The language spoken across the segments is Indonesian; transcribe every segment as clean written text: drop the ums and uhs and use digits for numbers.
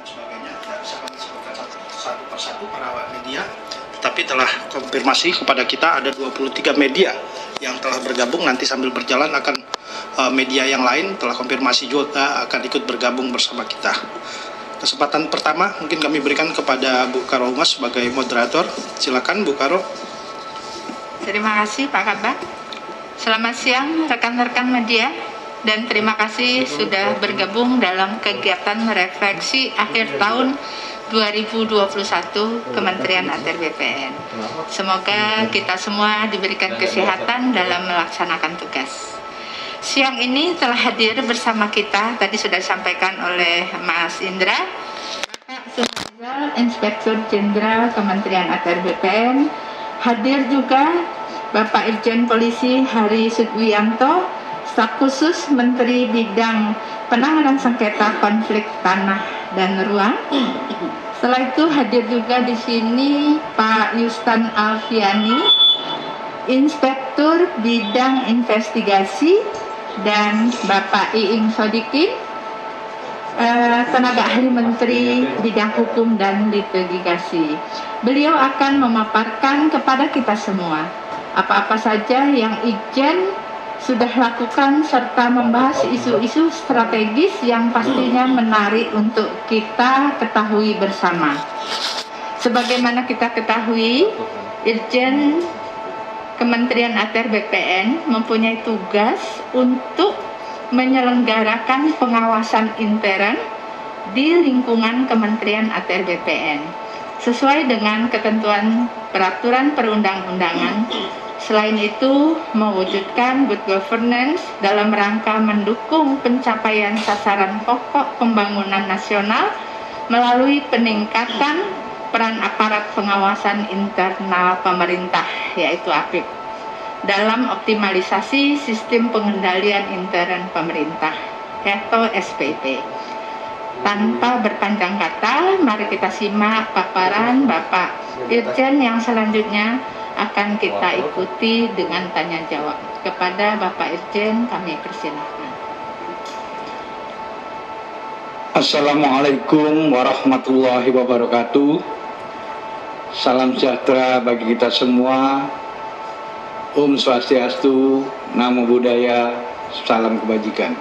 sebagainya tidak bisa kami sebutkan satu persatu para awak media, tetapi telah konfirmasi kepada kita ada 23 media yang telah bergabung. Nanti sambil berjalan akan media yang lain telah konfirmasi juga akan ikut bergabung bersama kita. Kesempatan pertama mungkin kami berikan kepada Bu Karo Humas sebagai moderator. Silakan Bu Karo. Terima kasih Pak Kabak. Selamat siang rekan-rekan media, dan terima kasih sudah bergabung dalam kegiatan refleksi akhir tahun 2021 Kementerian ATR BPN. Semoga kita semua diberikan kesehatan dalam melaksanakan tugas. Siang ini telah hadir bersama kita, tadi sudah disampaikan oleh Mas Indra, Bapak Suhazal, Inspektur Jenderal Kementerian ATR BPN, hadir juga Bapak Irjen Polisi Hari Sudwiyanto, Staf Khusus Menteri Bidang Penanganan Sengketa Konflik Tanah dan Ruang. Setelah itu hadir juga di sini Pak Yustan Alfiani, Inspektur Bidang Investigasi, dan Bapak Iing Sodikin, tenaga ahli Menteri Bidang Hukum dan Litigasi. Beliau akan memaparkan kepada kita semua apa-apa saja yang Ijen sudah lakukan serta membahas isu-isu strategis yang pastinya menarik untuk kita ketahui bersama. Sebagaimana kita ketahui, Irjen Kementerian ATR BPN mempunyai tugas untuk menyelenggarakan pengawasan intern di lingkungan Kementerian ATR BPN sesuai dengan ketentuan peraturan perundang-undangan. Selain itu, mewujudkan good governance dalam rangka mendukung pencapaian sasaran pokok pembangunan nasional melalui peningkatan peran aparat pengawasan internal pemerintah, yaitu APIP, dalam optimalisasi sistem pengendalian intern pemerintah atau SPP. Tanpa berpanjang kata, mari kita simak paparan Bapak Irjen yang selanjutnya akan kita ikuti dengan tanya jawab. Kepada Bapak Irjen kami persilahkan. Assalamualaikum warahmatullahi wabarakatuh. Salam sejahtera bagi kita semua. Om Swastiastu, Namo Buddhaya, salam kebajikan.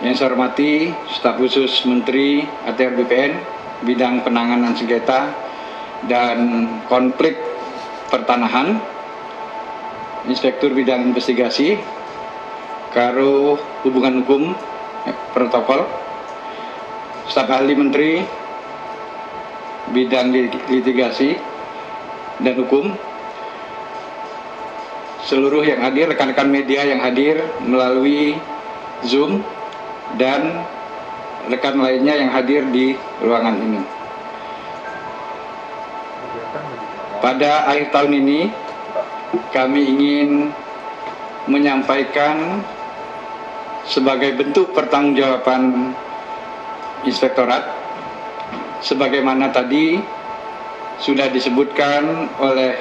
Yang saya hormati Staf Khusus Menteri ATR BPN Bidang Penanganan Sengketa dan Konflik Pertanahan, Inspektur Bidang Investigasi, Karo Hubungan Hukum Protokol, Staf Ahli Menteri Bidang Litigasi dan Hukum, seluruh yang hadir, rekan-rekan media yang hadir melalui Zoom, dan rekan lainnya yang hadir di ruangan ini. Pada akhir tahun ini, kami ingin menyampaikan sebagai bentuk pertanggungjawaban Inspektorat, sebagaimana tadi sudah disebutkan oleh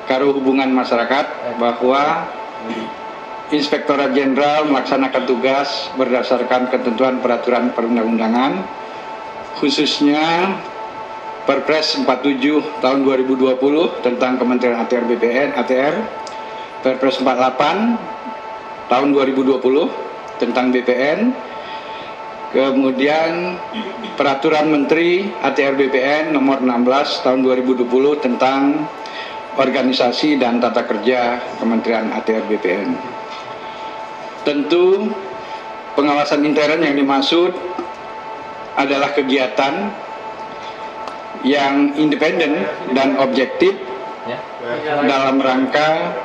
Karo Hubungan Masyarakat bahwa Inspektorat Jenderal melaksanakan tugas berdasarkan ketentuan peraturan perundang-undangan, khususnya Perpres 47 tahun 2020 tentang Kementerian ATR BPN, ATR, Perpres 48 tahun 2020 tentang BPN, kemudian Peraturan Menteri ATR BPN nomor 16 tahun 2020 tentang organisasi dan tata kerja Kementerian ATR BPN. Tentu pengawasan intern yang dimaksud adalah kegiatan yang independen dan objektif dalam rangka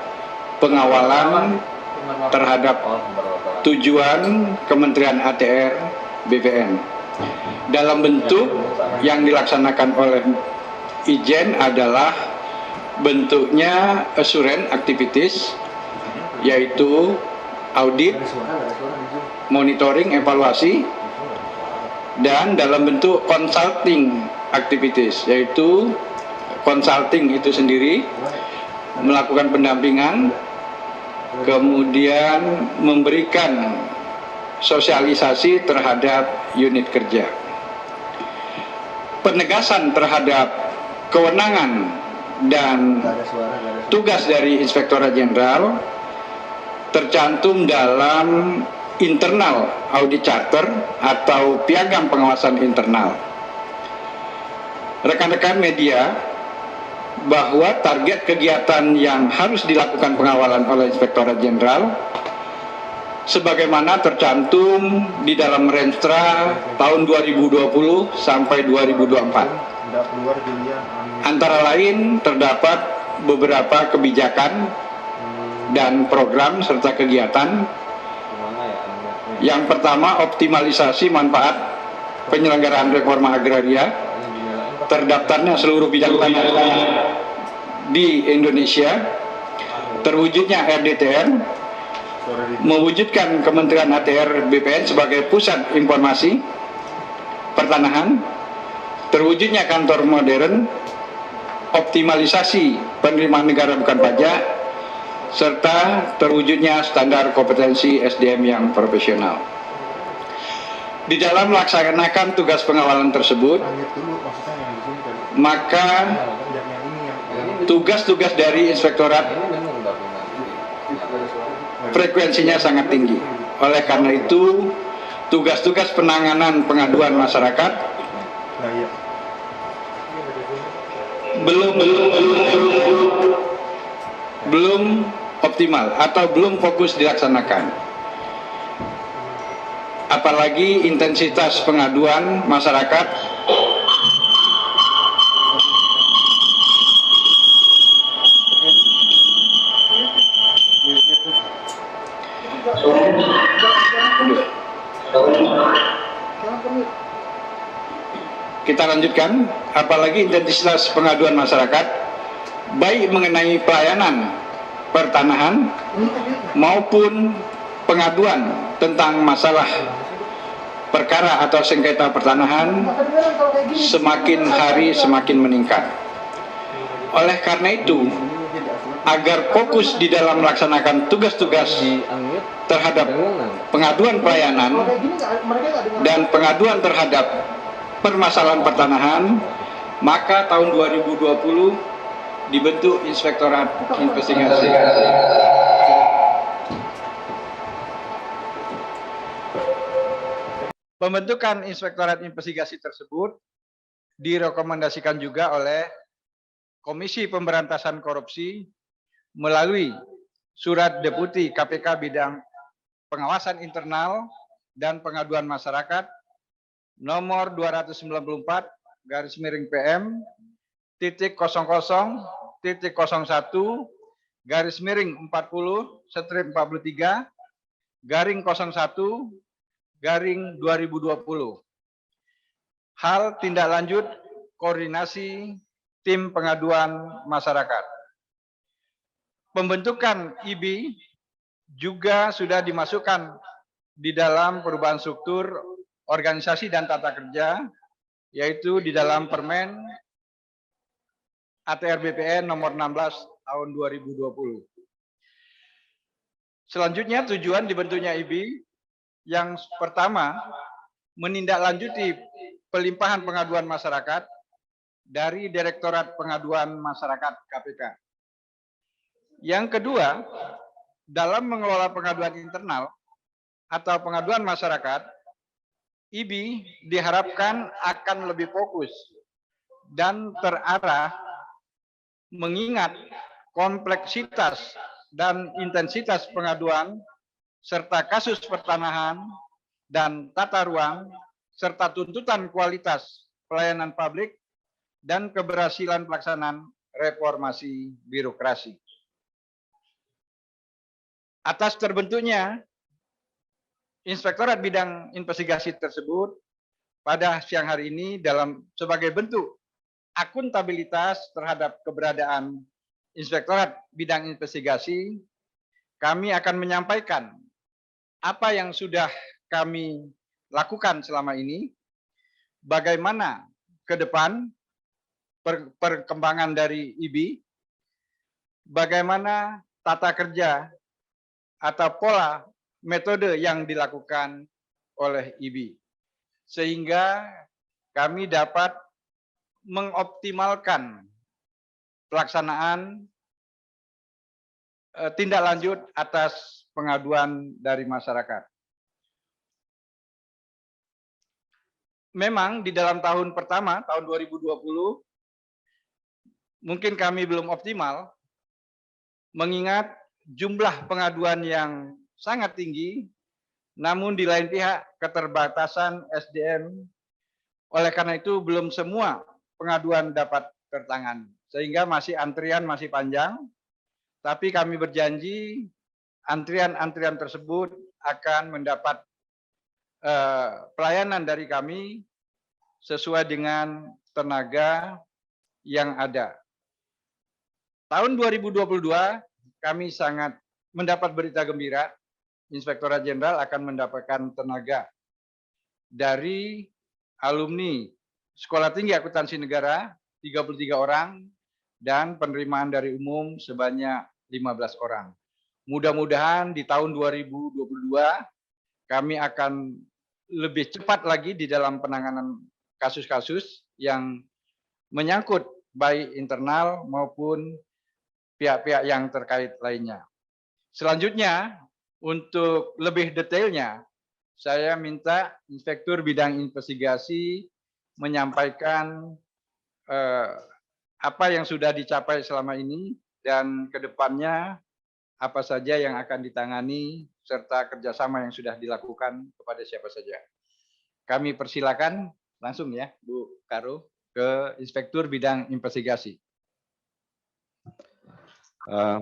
pengawalan terhadap tujuan Kementerian ATR BPN dalam bentuk yang dilaksanakan oleh Ijen adalah bentuknya assurance activities, yaitu audit, monitoring, evaluasi, dan dalam bentuk consulting activities, yaitu consulting itu sendiri melakukan pendampingan, kemudian memberikan sosialisasi terhadap unit kerja. penegasan terhadap kewenangan dan tugas dari Inspektorat Jenderal tercantum dalam internal audit charter atau piagam pengawasan internal. Rekan-rekan media, bahwa target kegiatan yang harus dilakukan pengawalan oleh Inspektorat Jenderal sebagaimana tercantum di dalam Renstra tahun 2020 sampai 2024. Antara lain terdapat beberapa kebijakan dan program serta kegiatan. Yang pertama, optimalisasi manfaat penyelenggaraan reforma agraria, terdaftarnya seluruh bidang tanah di Indonesia, terwujudnya RDTR, mewujudkan Kementerian ATR BPN sebagai pusat informasi pertanahan, terwujudnya kantor modern, optimalisasi penerimaan negara bukan pajak, serta terwujudnya standar kompetensi SDM yang profesional. Di dalam melaksanakan tugas pengawalan tersebut, maka tugas-tugas dari Inspektorat frekuensinya sangat tinggi. Oleh karena itu, tugas-tugas penanganan pengaduan masyarakat belum optimal atau belum fokus dilaksanakan. Apalagi intensitas pengaduan masyarakat kita lanjutkan, apalagi intensitas pengaduan masyarakat baik mengenai pelayanan pertanahan maupun pengaduan tentang masalah perkara atau sengketa pertanahan semakin hari semakin meningkat. Oleh karena itu, agar fokus di dalam melaksanakan tugas-tugas terhadap pengaduan pelayanan dan pengaduan terhadap permasalahan pertanahan, maka tahun 2020 dibentuk Inspektorat Investigasi. Pembentukan Inspektorat Investigasi tersebut direkomendasikan juga oleh Komisi Pemberantasan Korupsi melalui Surat Deputi KPK Bidang Pengawasan Internal dan Pengaduan Masyarakat nomor 294/PM titik 00-40-40-43/41/2020. Hal tindak lanjut koordinasi tim pengaduan masyarakat. Pembentukan IB juga sudah dimasukkan di dalam perubahan struktur organisasi dan tata kerja, yaitu di dalam Permen ATR BPN nomor 16 tahun 2020. Selanjutnya, tujuan dibentuknya IB yang pertama, menindaklanjuti pelimpahan pengaduan masyarakat dari Direktorat Pengaduan Masyarakat KPK. Yang kedua, dalam mengelola pengaduan internal atau pengaduan masyarakat, IB diharapkan akan lebih fokus dan terarah mengingat kompleksitas dan intensitas pengaduan serta kasus pertanahan dan tata ruang serta tuntutan kualitas pelayanan publik dan keberhasilan pelaksanaan reformasi birokrasi. Atas terbentuknya Inspektorat Bidang Investigasi tersebut pada siang hari ini sebagai bentuk akuntabilitas terhadap keberadaan Inspektorat Bidang Investigasi, kami akan menyampaikan apa yang sudah kami lakukan selama ini, bagaimana ke depan perkembangan dari IB, bagaimana tata kerja atau pola metode yang dilakukan oleh IB, sehingga kami dapat mengoptimalkan pelaksanaan tindak lanjut atas pengaduan dari masyarakat. Memang di dalam tahun pertama, tahun 2020, mungkin kami belum optimal, mengingat jumlah pengaduan yang sangat tinggi, namun di lain pihak keterbatasan SDM, oleh karena itu belum semua pengaduan dapat tertangani. Sehingga masih antrian masih panjang, tapi kami berjanji antrian-antrian tersebut akan mendapat pelayanan dari kami sesuai dengan tenaga yang ada. Tahun 2022 kami sangat mendapat berita gembira, Inspektorat Jenderal akan mendapatkan tenaga dari alumni Sekolah Tinggi Akuntansi Negara 33 orang dan penerimaan dari umum sebanyak 15 orang. Mudah-mudahan di tahun 2022 kami akan lebih cepat lagi di dalam penanganan kasus-kasus yang menyangkut baik internal maupun pihak-pihak yang terkait lainnya. Selanjutnya, untuk lebih detailnya, saya minta Inspektur Bidang Investigasi menyampaikan apa yang sudah dicapai selama ini dan ke depannya apa saja yang akan ditangani serta kerjasama yang sudah dilakukan kepada siapa saja. Kami persilakan langsung ya, Bu Karo, ke Inspektur Bidang Investigasi.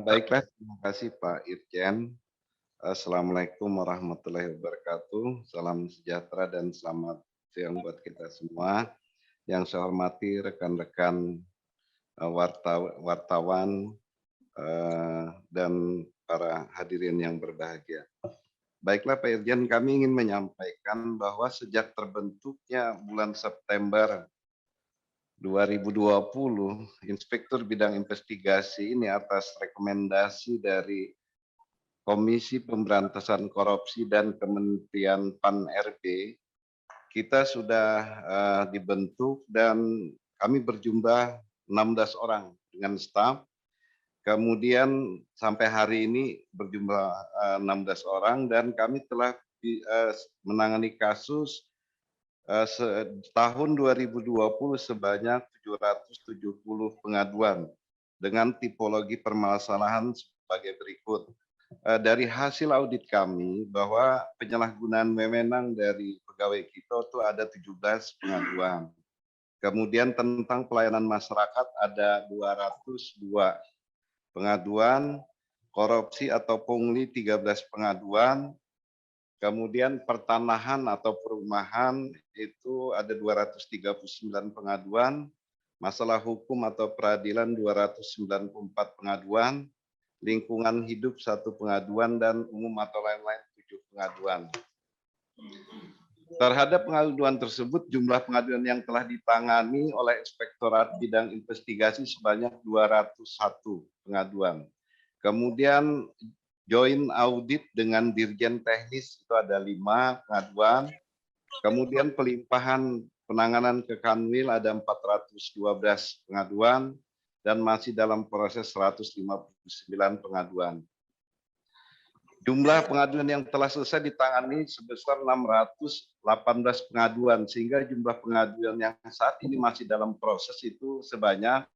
Baiklah, terima kasih Pak Irjen. Assalamualaikum warahmatullahi wabarakatuh. Salam sejahtera dan selamat siang buat kita semua. Yang saya hormati rekan-rekan wartawan dan para hadirin yang berbahagia. Baiklah Pak Irjen, kami ingin menyampaikan bahwa sejak terbentuknya bulan September 2020, Inspektur Bidang Investigasi ini atas rekomendasi dari Komisi Pemberantasan Korupsi dan Kementerian PAN-RB, kita sudah dibentuk dan kami berjumlah 16 orang dengan staf. Kemudian sampai hari ini berjumlah 16 orang dan kami telah menangani kasus tahun 2020 sebanyak 770 pengaduan dengan tipologi permasalahan sebagai berikut. Dari hasil audit kami bahwa penyalahgunaan wewenang dari pegawai kita itu ada 17 pengaduan. Kemudian tentang pelayanan masyarakat ada 202 pengaduan, korupsi atau pungli 13 pengaduan, kemudian pertanahan atau perumahan itu ada 239 pengaduan, masalah hukum atau peradilan 294 pengaduan, lingkungan hidup 1 pengaduan, dan umum atau lain-lain 7 pengaduan. Terhadap pengaduan tersebut, jumlah pengaduan yang telah ditangani oleh Inspektorat Bidang Investigasi sebanyak 201 pengaduan. Kemudian joint audit dengan Dirjen Teknis itu ada 5 pengaduan. Kemudian pelimpahan penanganan ke Kanwil ada 412 pengaduan dan masih dalam proses 159 pengaduan. Jumlah pengaduan yang telah selesai ditangani sebesar 618 pengaduan, sehingga jumlah pengaduan yang saat ini masih dalam proses itu sebanyak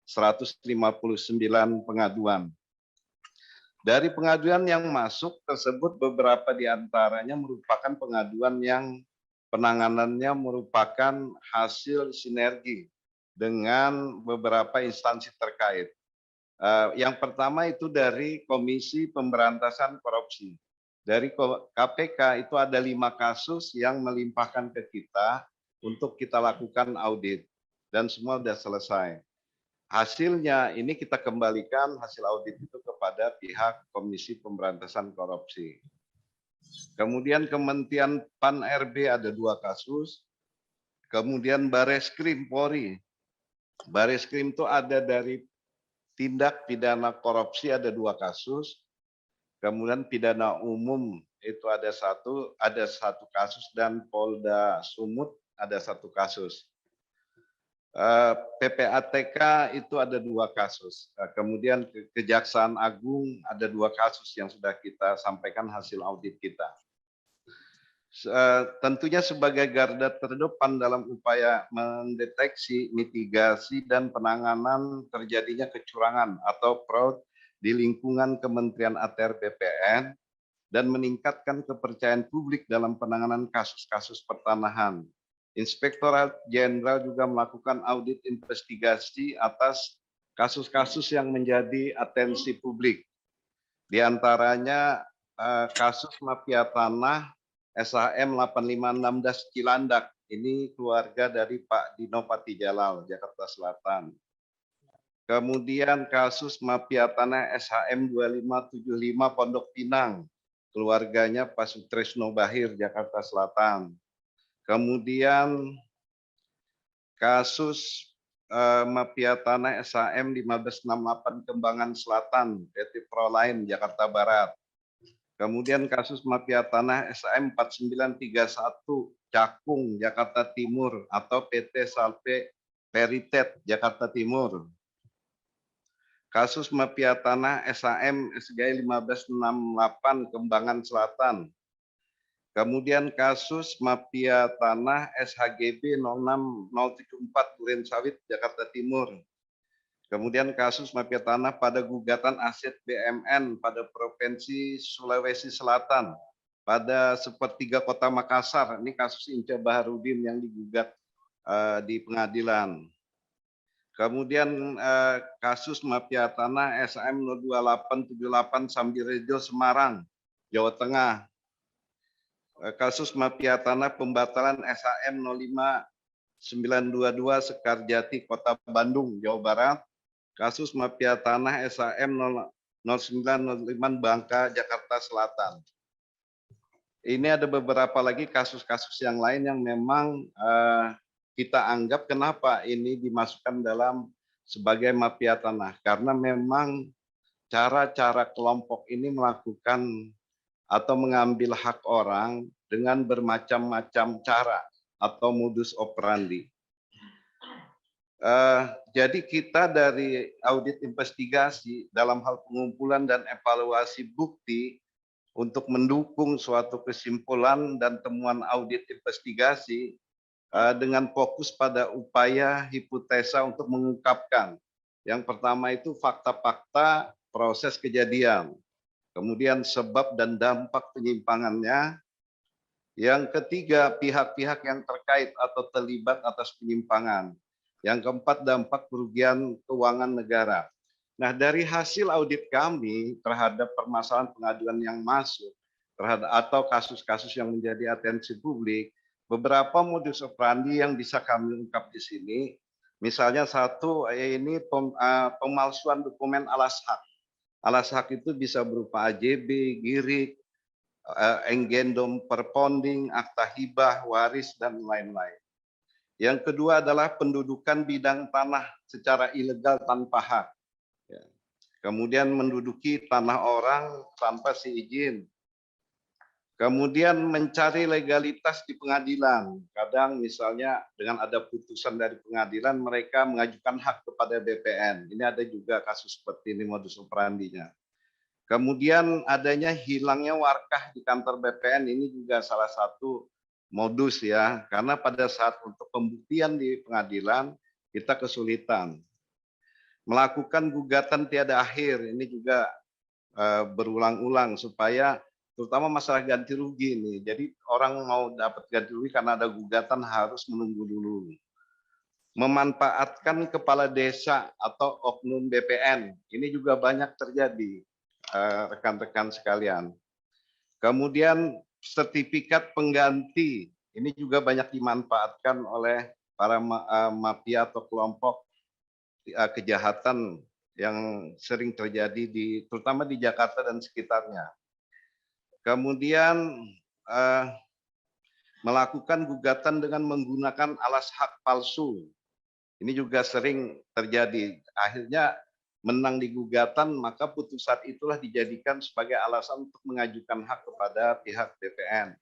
159 pengaduan. Dari pengaduan yang masuk tersebut, beberapa di antaranya merupakan pengaduan yang penanganannya merupakan hasil sinergi dengan beberapa instansi terkait. Yang pertama itu dari Komisi Pemberantasan Korupsi. Dari KPK itu ada 5 kasus yang melimpahkan ke kita untuk kita lakukan audit. Dan semua sudah selesai. Hasilnya ini kita kembalikan hasil audit itu kepada pihak Komisi Pemberantasan Korupsi. Kemudian Kementerian PAN-RB ada 2 kasus. Kemudian Bareskrim Polri. Bareskrim itu ada dari tindak pidana korupsi ada 2 kasus, kemudian pidana umum itu ada satu kasus, dan Polda Sumut ada 1 kasus. PPATK itu ada 2 kasus. Kemudian Kejaksaan Agung ada 2 kasus yang sudah kita sampaikan hasil audit kita. Tentunya sebagai garda terdepan dalam upaya mendeteksi, mitigasi, dan penanganan terjadinya kecurangan atau fraud di lingkungan Kementerian ATR BPN dan meningkatkan kepercayaan publik dalam penanganan kasus-kasus pertanahan. Inspektorat Jenderal juga melakukan audit investigasi atas kasus-kasus yang menjadi atensi publik. Di antaranya kasus mafia tanah SHM 8516 Cilandak. Ini keluarga dari Pak Dino Patijalal, Jakarta Selatan. Kemudian kasus mafia tanah SHM 2575 Pondok Pinang, keluarganya Pak Sutresno Bahir, Jakarta Selatan. Kemudian kasus mafia tanah SHM 1568 Kembangan Selatan, PT Proline, Jakarta Barat. Kemudian kasus mafia tanah SHM 4931 Cakung, Jakarta Timur atau PT Salpe Peritet, Jakarta Timur. Kasus mafia tanah SHM SGI 1568 Kembangan Selatan. Kemudian kasus mafia tanah SHGB 06074 Duren Sawit, Jakarta Timur. Kemudian kasus mafia tanah pada gugatan aset BMN pada Provinsi Sulawesi Selatan pada sepertiga Kota Makassar. Ini kasus Inca Baharudin yang digugat di pengadilan. Kemudian kasus mafia tanah SHM 02878 Sambirejo Semarang, Jawa Tengah. Kasus mafia tanah pembatalan SHM 05922 Sekarjati, Kota Bandung, Jawa Barat. Kasus mafia tanah SHM 0905 Bangka, Jakarta Selatan. Ini ada beberapa lagi kasus-kasus yang lain yang memang kita anggap kenapa ini dimasukkan dalam sebagai mafia tanah. Karena memang cara-cara kelompok ini melakukan atau mengambil hak orang dengan bermacam-macam cara atau modus operandi. Jadi kita dari audit investigasi dalam hal pengumpulan dan evaluasi bukti untuk mendukung suatu kesimpulan dan temuan audit investigasi dengan fokus pada upaya hipotesa untuk mengungkapkan. Yang pertama itu fakta-fakta proses kejadian, kemudian sebab dan dampak penyimpangannya. Yang ketiga, pihak-pihak yang terkait atau terlibat atas penyimpangan. Yang keempat, dampak kerugian keuangan negara. Nah, dari hasil audit kami terhadap permasalahan pengaduan yang masuk terhadap atau kasus-kasus yang menjadi atensi publik, beberapa modus operandi yang bisa kami ungkap di sini. Misalnya satu, ini pemalsuan dokumen alas hak. Alas hak itu bisa berupa AJB, girik, enggendom perponding, akta hibah, waris, dan lain-lain. Yang kedua adalah pendudukan bidang tanah secara ilegal tanpa hak. Kemudian menduduki tanah orang tanpa seizin. Kemudian mencari legalitas di pengadilan. Kadang misalnya dengan ada putusan dari pengadilan, mereka mengajukan hak kepada BPN. Ini ada juga kasus seperti ini modus operandinya. Kemudian adanya hilangnya warkah di kantor BPN, ini juga salah satu modus ya, karena pada saat untuk pembuktian di pengadilan kita kesulitan. Melakukan gugatan tiada akhir, ini juga berulang-ulang supaya terutama masalah ganti rugi ini. Jadi orang mau dapat ganti rugi karena ada gugatan harus menunggu dulu. Memanfaatkan kepala desa atau oknum BPN, ini juga banyak terjadi rekan-rekan sekalian. Kemudian sertifikat pengganti, ini juga banyak dimanfaatkan oleh para mafia atau kelompok kejahatan yang sering terjadi terutama di Jakarta dan sekitarnya. Kemudian melakukan gugatan dengan menggunakan alas hak palsu. Ini juga sering terjadi. Akhirnya menang di gugatan, maka putusan itulah dijadikan sebagai alasan untuk mengajukan hak kepada pihak BPN.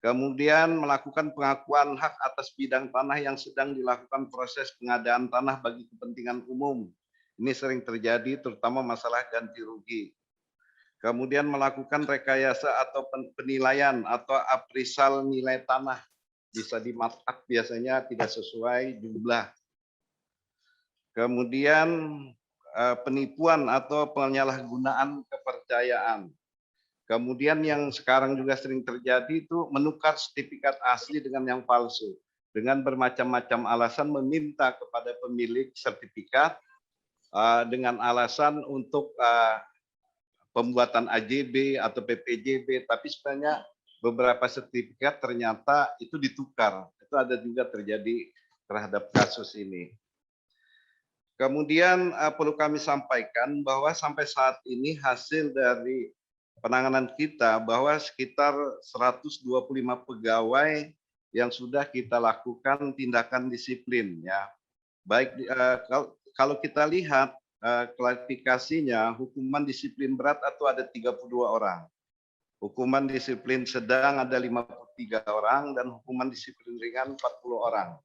Kemudian melakukan pengakuan hak atas bidang tanah yang sedang dilakukan proses pengadaan tanah bagi kepentingan umum. Ini sering terjadi terutama masalah ganti rugi. Kemudian melakukan rekayasa atau penilaian atau appraisal nilai tanah. Bisa di markup biasanya tidak sesuai jumlah. Kemudian penipuan atau penyalahgunaan kepercayaan. Kemudian yang sekarang juga sering terjadi itu menukar sertifikat asli dengan yang palsu. Dengan bermacam-macam alasan meminta kepada pemilik sertifikat dengan alasan untuk pembuatan AJB atau PPJB, tapi sebenarnya beberapa sertifikat ternyata itu ditukar. Itu ada juga terjadi terhadap kasus ini. Kemudian perlu kami sampaikan bahwa sampai saat ini hasil dari penanganan kita bahwa sekitar 125 pegawai yang sudah kita lakukan tindakan disiplin ya. Baik kalau kita lihat klarifikasinya, hukuman disiplin berat atau ada 32 orang. Hukuman disiplin sedang ada 53 orang dan hukuman disiplin ringan 40 orang.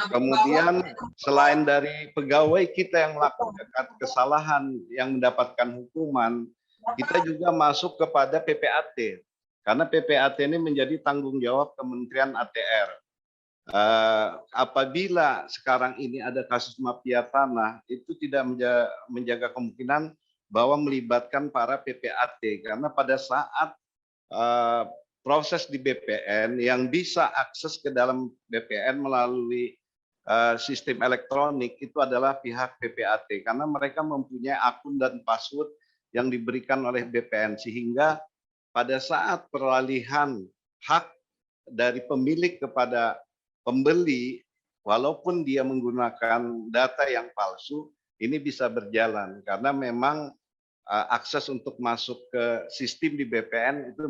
Kemudian selain dari pegawai kita yang melakukan kesalahan yang mendapatkan hukuman, kita juga masuk kepada PPAT. Karena PPAT ini menjadi tanggung jawab Kementerian ATR. Apabila sekarang ini ada kasus mafia tanah, itu tidak menjaga kemungkinan bahwa melibatkan para PPAT, karena pada saat proses di BPN yang bisa akses ke dalam BPN melalui sistem elektronik itu adalah pihak PPAT, karena mereka mempunyai akun dan password yang diberikan oleh BPN, sehingga pada saat peralihan hak dari pemilik kepada pembeli, walaupun dia menggunakan data yang palsu, ini bisa berjalan karena memang akses untuk masuk ke sistem di BPN itu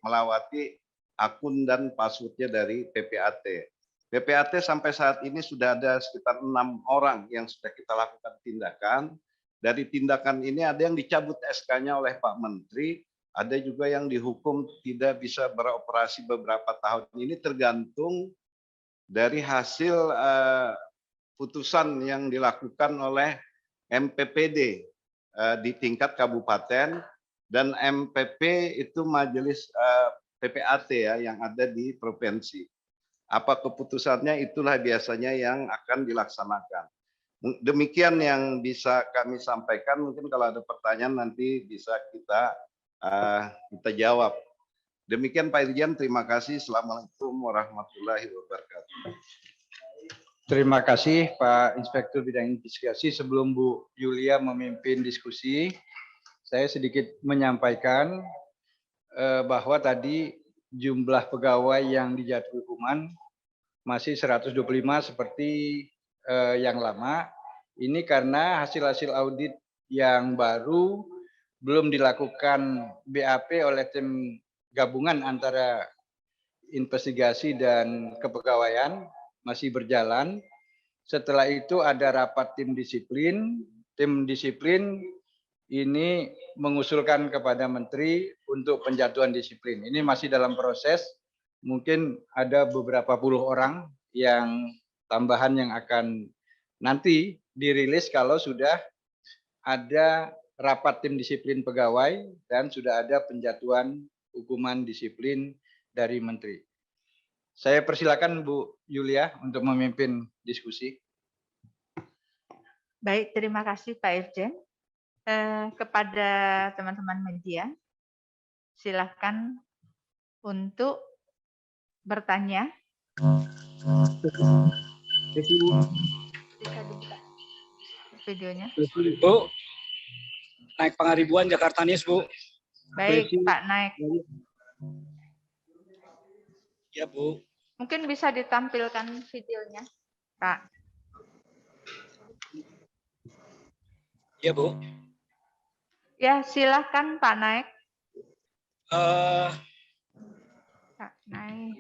melewati akun dan passwordnya dari PPAT. PPAT sampai saat ini sudah ada sekitar 6 orang yang sudah kita lakukan tindakan. Dari tindakan ini ada yang dicabut SK-nya oleh Pak Menteri, ada juga yang dihukum tidak bisa beroperasi beberapa tahun. Ini tergantung dari hasil putusan yang dilakukan oleh MPPD di tingkat kabupaten dan MPP itu majelis PPAT ya yang ada di provinsi. Apa keputusannya itulah biasanya yang akan dilaksanakan. Demikian yang bisa kami sampaikan. Mungkin kalau ada pertanyaan nanti bisa kita jawab. Demikian Pak Irjen, terima kasih. Assalamualaikum warahmatullahi wabarakatuh. Terima kasih Pak Inspektur Bidang Investigasi. Sebelum Bu Yulia memimpin diskusi, saya sedikit menyampaikan bahwa tadi jumlah pegawai yang dijatuhi hukuman masih 125 seperti yang lama. Ini karena hasil-hasil audit yang baru belum dilakukan BAP oleh tim gabungan antara investigasi dan kepegawaian masih berjalan. Setelah itu ada rapat tim disiplin. Tim disiplin ini mengusulkan kepada Menteri untuk penjatuhan disiplin. Ini masih dalam proses. Mungkin ada beberapa puluh orang yang tambahan yang akan nanti dirilis kalau sudah ada rapat tim disiplin pegawai dan sudah ada penjatuhan hukuman disiplin dari Menteri. Saya persilakan Bu Yulia untuk memimpin diskusi. Baik, terima kasih Pak Irjen. Kepada teman-teman media, silakan untuk bertanya. Bisa dibuka videonya. Bu, naik Pangaribuan Jakarta News, Bu. Baik, Pak Naik. Ya, Bu. Mungkin bisa ditampilkan videonya, Pak. Ya, Bu. Ya, silakan Pak Naik. Pak Naik.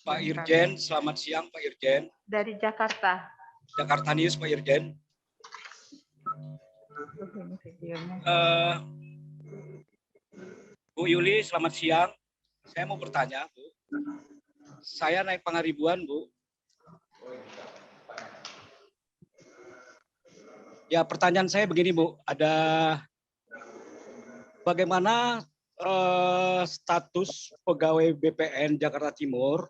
Pak Irjen, selamat siang Pak Irjen. Dari Jakarta. Jakarta News, Pak Irjen. Ini videonya. Bu Yuli, selamat siang. Saya mau bertanya, Bu. Saya naik Pangaribuan, Bu. Ya, pertanyaan saya begini, Bu. Bagaimana status pegawai BPN Jakarta Timur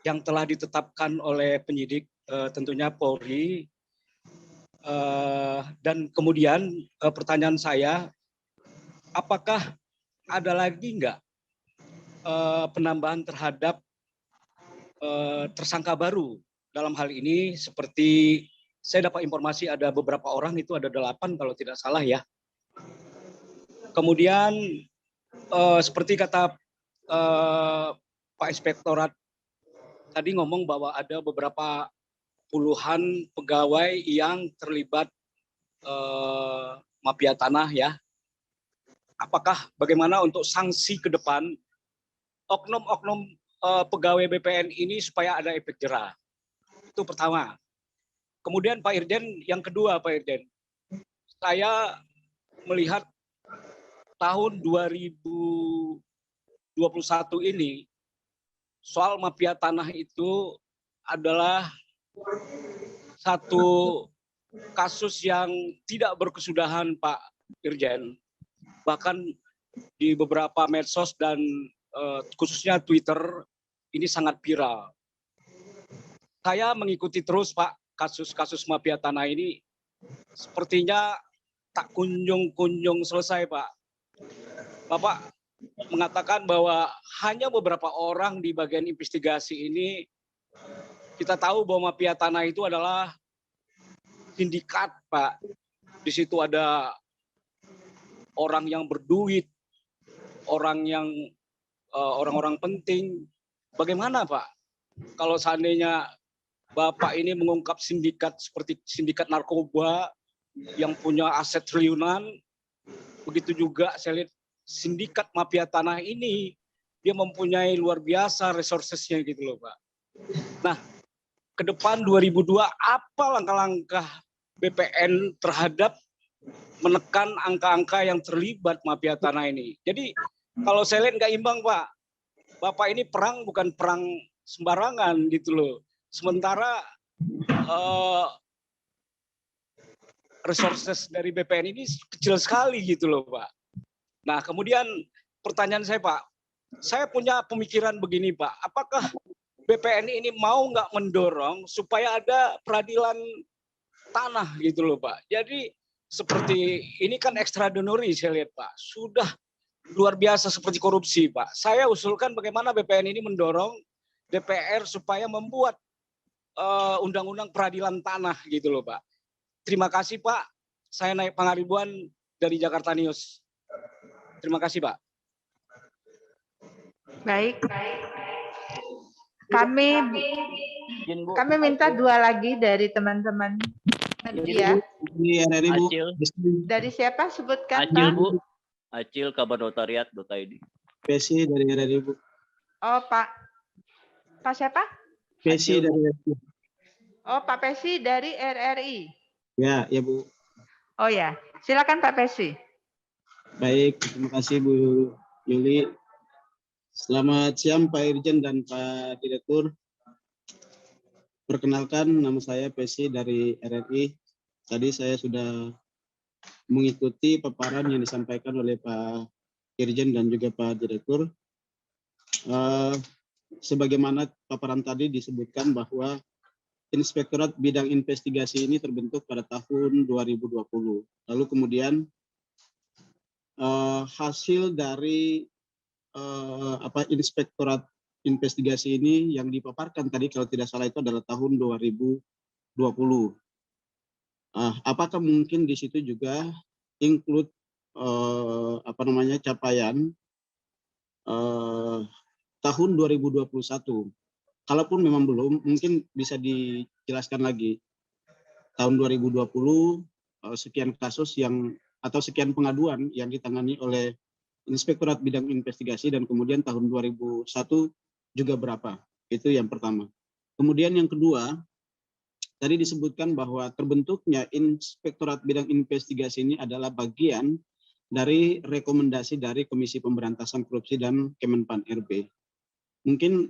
yang telah ditetapkan oleh penyidik, tentunya Polri, dan kemudian pertanyaan saya, apakah ada lagi nggak penambahan terhadap tersangka baru dalam hal ini? Seperti saya dapat informasi ada beberapa orang, itu ada 8 kalau tidak salah ya. Kemudian seperti kata Pak Inspektorat tadi ngomong bahwa ada beberapa puluhan pegawai yang terlibat mafia tanah ya. Apakah bagaimana untuk sanksi ke depan oknum-oknum pegawai BPN ini supaya ada efek jera? Itu pertama. Kemudian Pak Irjen, yang kedua Pak Irjen, saya melihat tahun 2021 ini soal mafia tanah itu adalah satu kasus yang tidak berkesudahan, Pak Irjen. Bahkan di beberapa medsos dan khususnya Twitter ini sangat viral. Saya mengikuti terus, Pak, kasus-kasus mafia tanah ini sepertinya tak kunjung-kunjung selesai, Pak. Bapak mengatakan bahwa hanya beberapa orang di bagian investigasi ini, kita tahu bahwa mafia tanah itu adalah sindikat, Pak. Di situ ada orang yang berduit, orang-orang penting. Bagaimana, Pak, kalau seandainya Bapak ini mengungkap sindikat seperti sindikat narkoba yang punya aset triliunan, begitu juga saya lihat sindikat mafia tanah ini, dia mempunyai luar biasa resourcesnya gitu loh, Pak. Nah, ke depan 2002 apa langkah-langkah BPN terhadap menekan angka-angka yang terlibat mafia tanah ini? Jadi kalau saya lihat nggak imbang, Pak. Bapak ini perang bukan perang sembarangan gitu loh. Sementara resources dari BPN ini kecil sekali gitu loh, Pak. Nah, kemudian pertanyaan saya, Pak, saya punya pemikiran begini, Pak. Apakah BPN ini mau nggak mendorong supaya ada peradilan tanah gitu loh, Pak? Jadi seperti ini kan extraordinary saya lihat, Pak. Sudah luar biasa seperti korupsi, Pak. Saya usulkan bagaimana BPN ini mendorong DPR supaya membuat undang-undang peradilan tanah gitu loh, Pak. Terima kasih, Pak. Saya naik Pangaribuan dari Jakarta News. Terima kasih, Pak. Baik. Kami minta 2 lagi dari teman-teman media. Dari siapa? Sebutkan, Acil, Pak. Bu. Acil, kabar notariat.id. Pesi dari RRI, Bu. Oh, Pak siapa? Pesi dari RRI. Oh, Pak Pesi dari RRI. Ya, ya, Bu. Oh ya, silakan Pak Pesi. Baik, terima kasih Bu Yuli. Selamat siang Pak Irjen dan Pak Direktur. Perkenalkan, nama saya Pesi dari RRI. Tadi saya sudah mengikuti paparan yang disampaikan oleh Pak Irjen dan juga Pak Direktur. Sebagaimana paparan tadi disebutkan bahwa Inspektorat Bidang Investigasi ini terbentuk pada tahun 2020. Lalu kemudian hasil dari Inspektorat Investigasi ini yang dipaparkan tadi kalau tidak salah itu adalah tahun 2020. Apakah mungkin di situ juga include capaian tahun 2021? Kalaupun memang belum, mungkin bisa dijelaskan lagi. Tahun 2020 sekian kasus atau sekian pengaduan yang ditangani oleh Inspektorat Bidang Investigasi, dan kemudian tahun 2001 juga berapa. Itu yang pertama. Kemudian yang kedua, tadi disebutkan bahwa terbentuknya Inspektorat Bidang Investigasi ini adalah bagian dari rekomendasi dari Komisi Pemberantasan Korupsi dan Kemenpan RB. Mungkin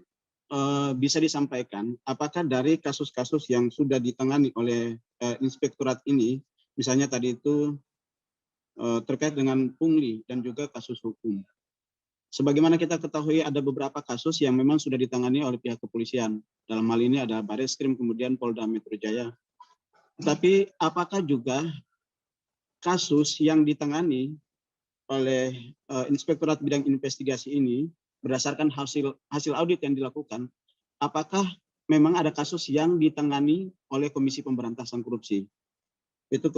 bisa disampaikan apakah dari kasus-kasus yang sudah ditangani oleh inspektorat ini, misalnya tadi itu terkait dengan pungli dan juga kasus hukum. Sebagaimana kita ketahui ada beberapa kasus yang memang sudah ditangani oleh pihak kepolisian. Dalam hal ini ada Bareskrim, kemudian Polda Metro Jaya. Tetapi apakah juga kasus yang ditangani oleh Inspektorat Bidang Investigasi ini berdasarkan hasil audit yang dilakukan, apakah memang ada kasus yang ditangani oleh Komisi Pemberantasan Korupsi? Itu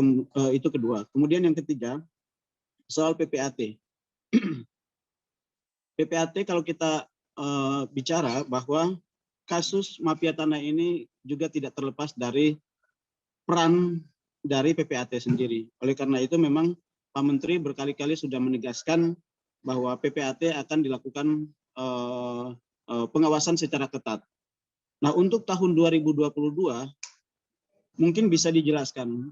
kedua. Kemudian yang ketiga, soal PPAT. PPAT kalau kita bicara bahwa kasus mafia tanah ini juga tidak terlepas dari peran dari PPAT sendiri. Oleh karena itu memang Pak Menteri berkali-kali sudah menegaskan bahwa PPAT akan dilakukan pengawasan secara ketat. Nah, untuk tahun 2022 mungkin bisa dijelaskan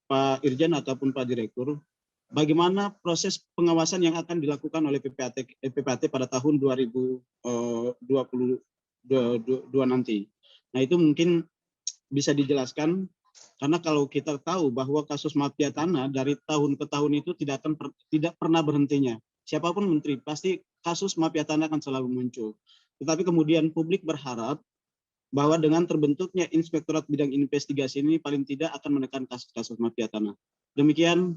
Pak Irjen ataupun Pak Direktur, bagaimana proses pengawasan yang akan dilakukan oleh PPAT pada tahun 2022 nanti. Nah, itu mungkin bisa dijelaskan, karena kalau kita tahu bahwa kasus mafia tanah dari tahun ke tahun itu tidak pernah berhentinya. Siapapun menteri, pasti kasus mafia tanah akan selalu muncul. Tetapi kemudian publik berharap bahwa dengan terbentuknya Inspektorat Bidang Investigasi ini paling tidak akan menekan kasus-kasus mafia tanah. Demikian,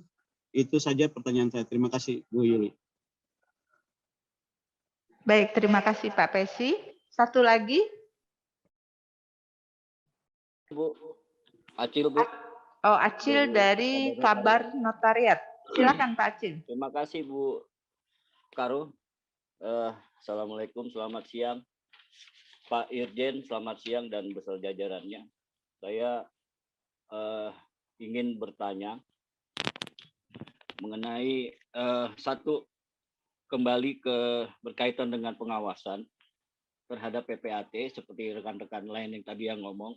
itu saja pertanyaan saya. Terima kasih, Bu Yuli. Baik, terima kasih Pak Pesi. Satu lagi. Bu, Acil, Bu. Oh, Acil dari Kabar Notariat. Silakan Pak Acil. Terima kasih Bu Karo. Assalamualaikum, selamat siang. Pak Irjen, selamat siang dan beserta jajarannya. Saya ingin bertanya mengenai satu, kembali ke berkaitan dengan pengawasan terhadap PPAT seperti rekan-rekan lain yang tadi yang ngomong.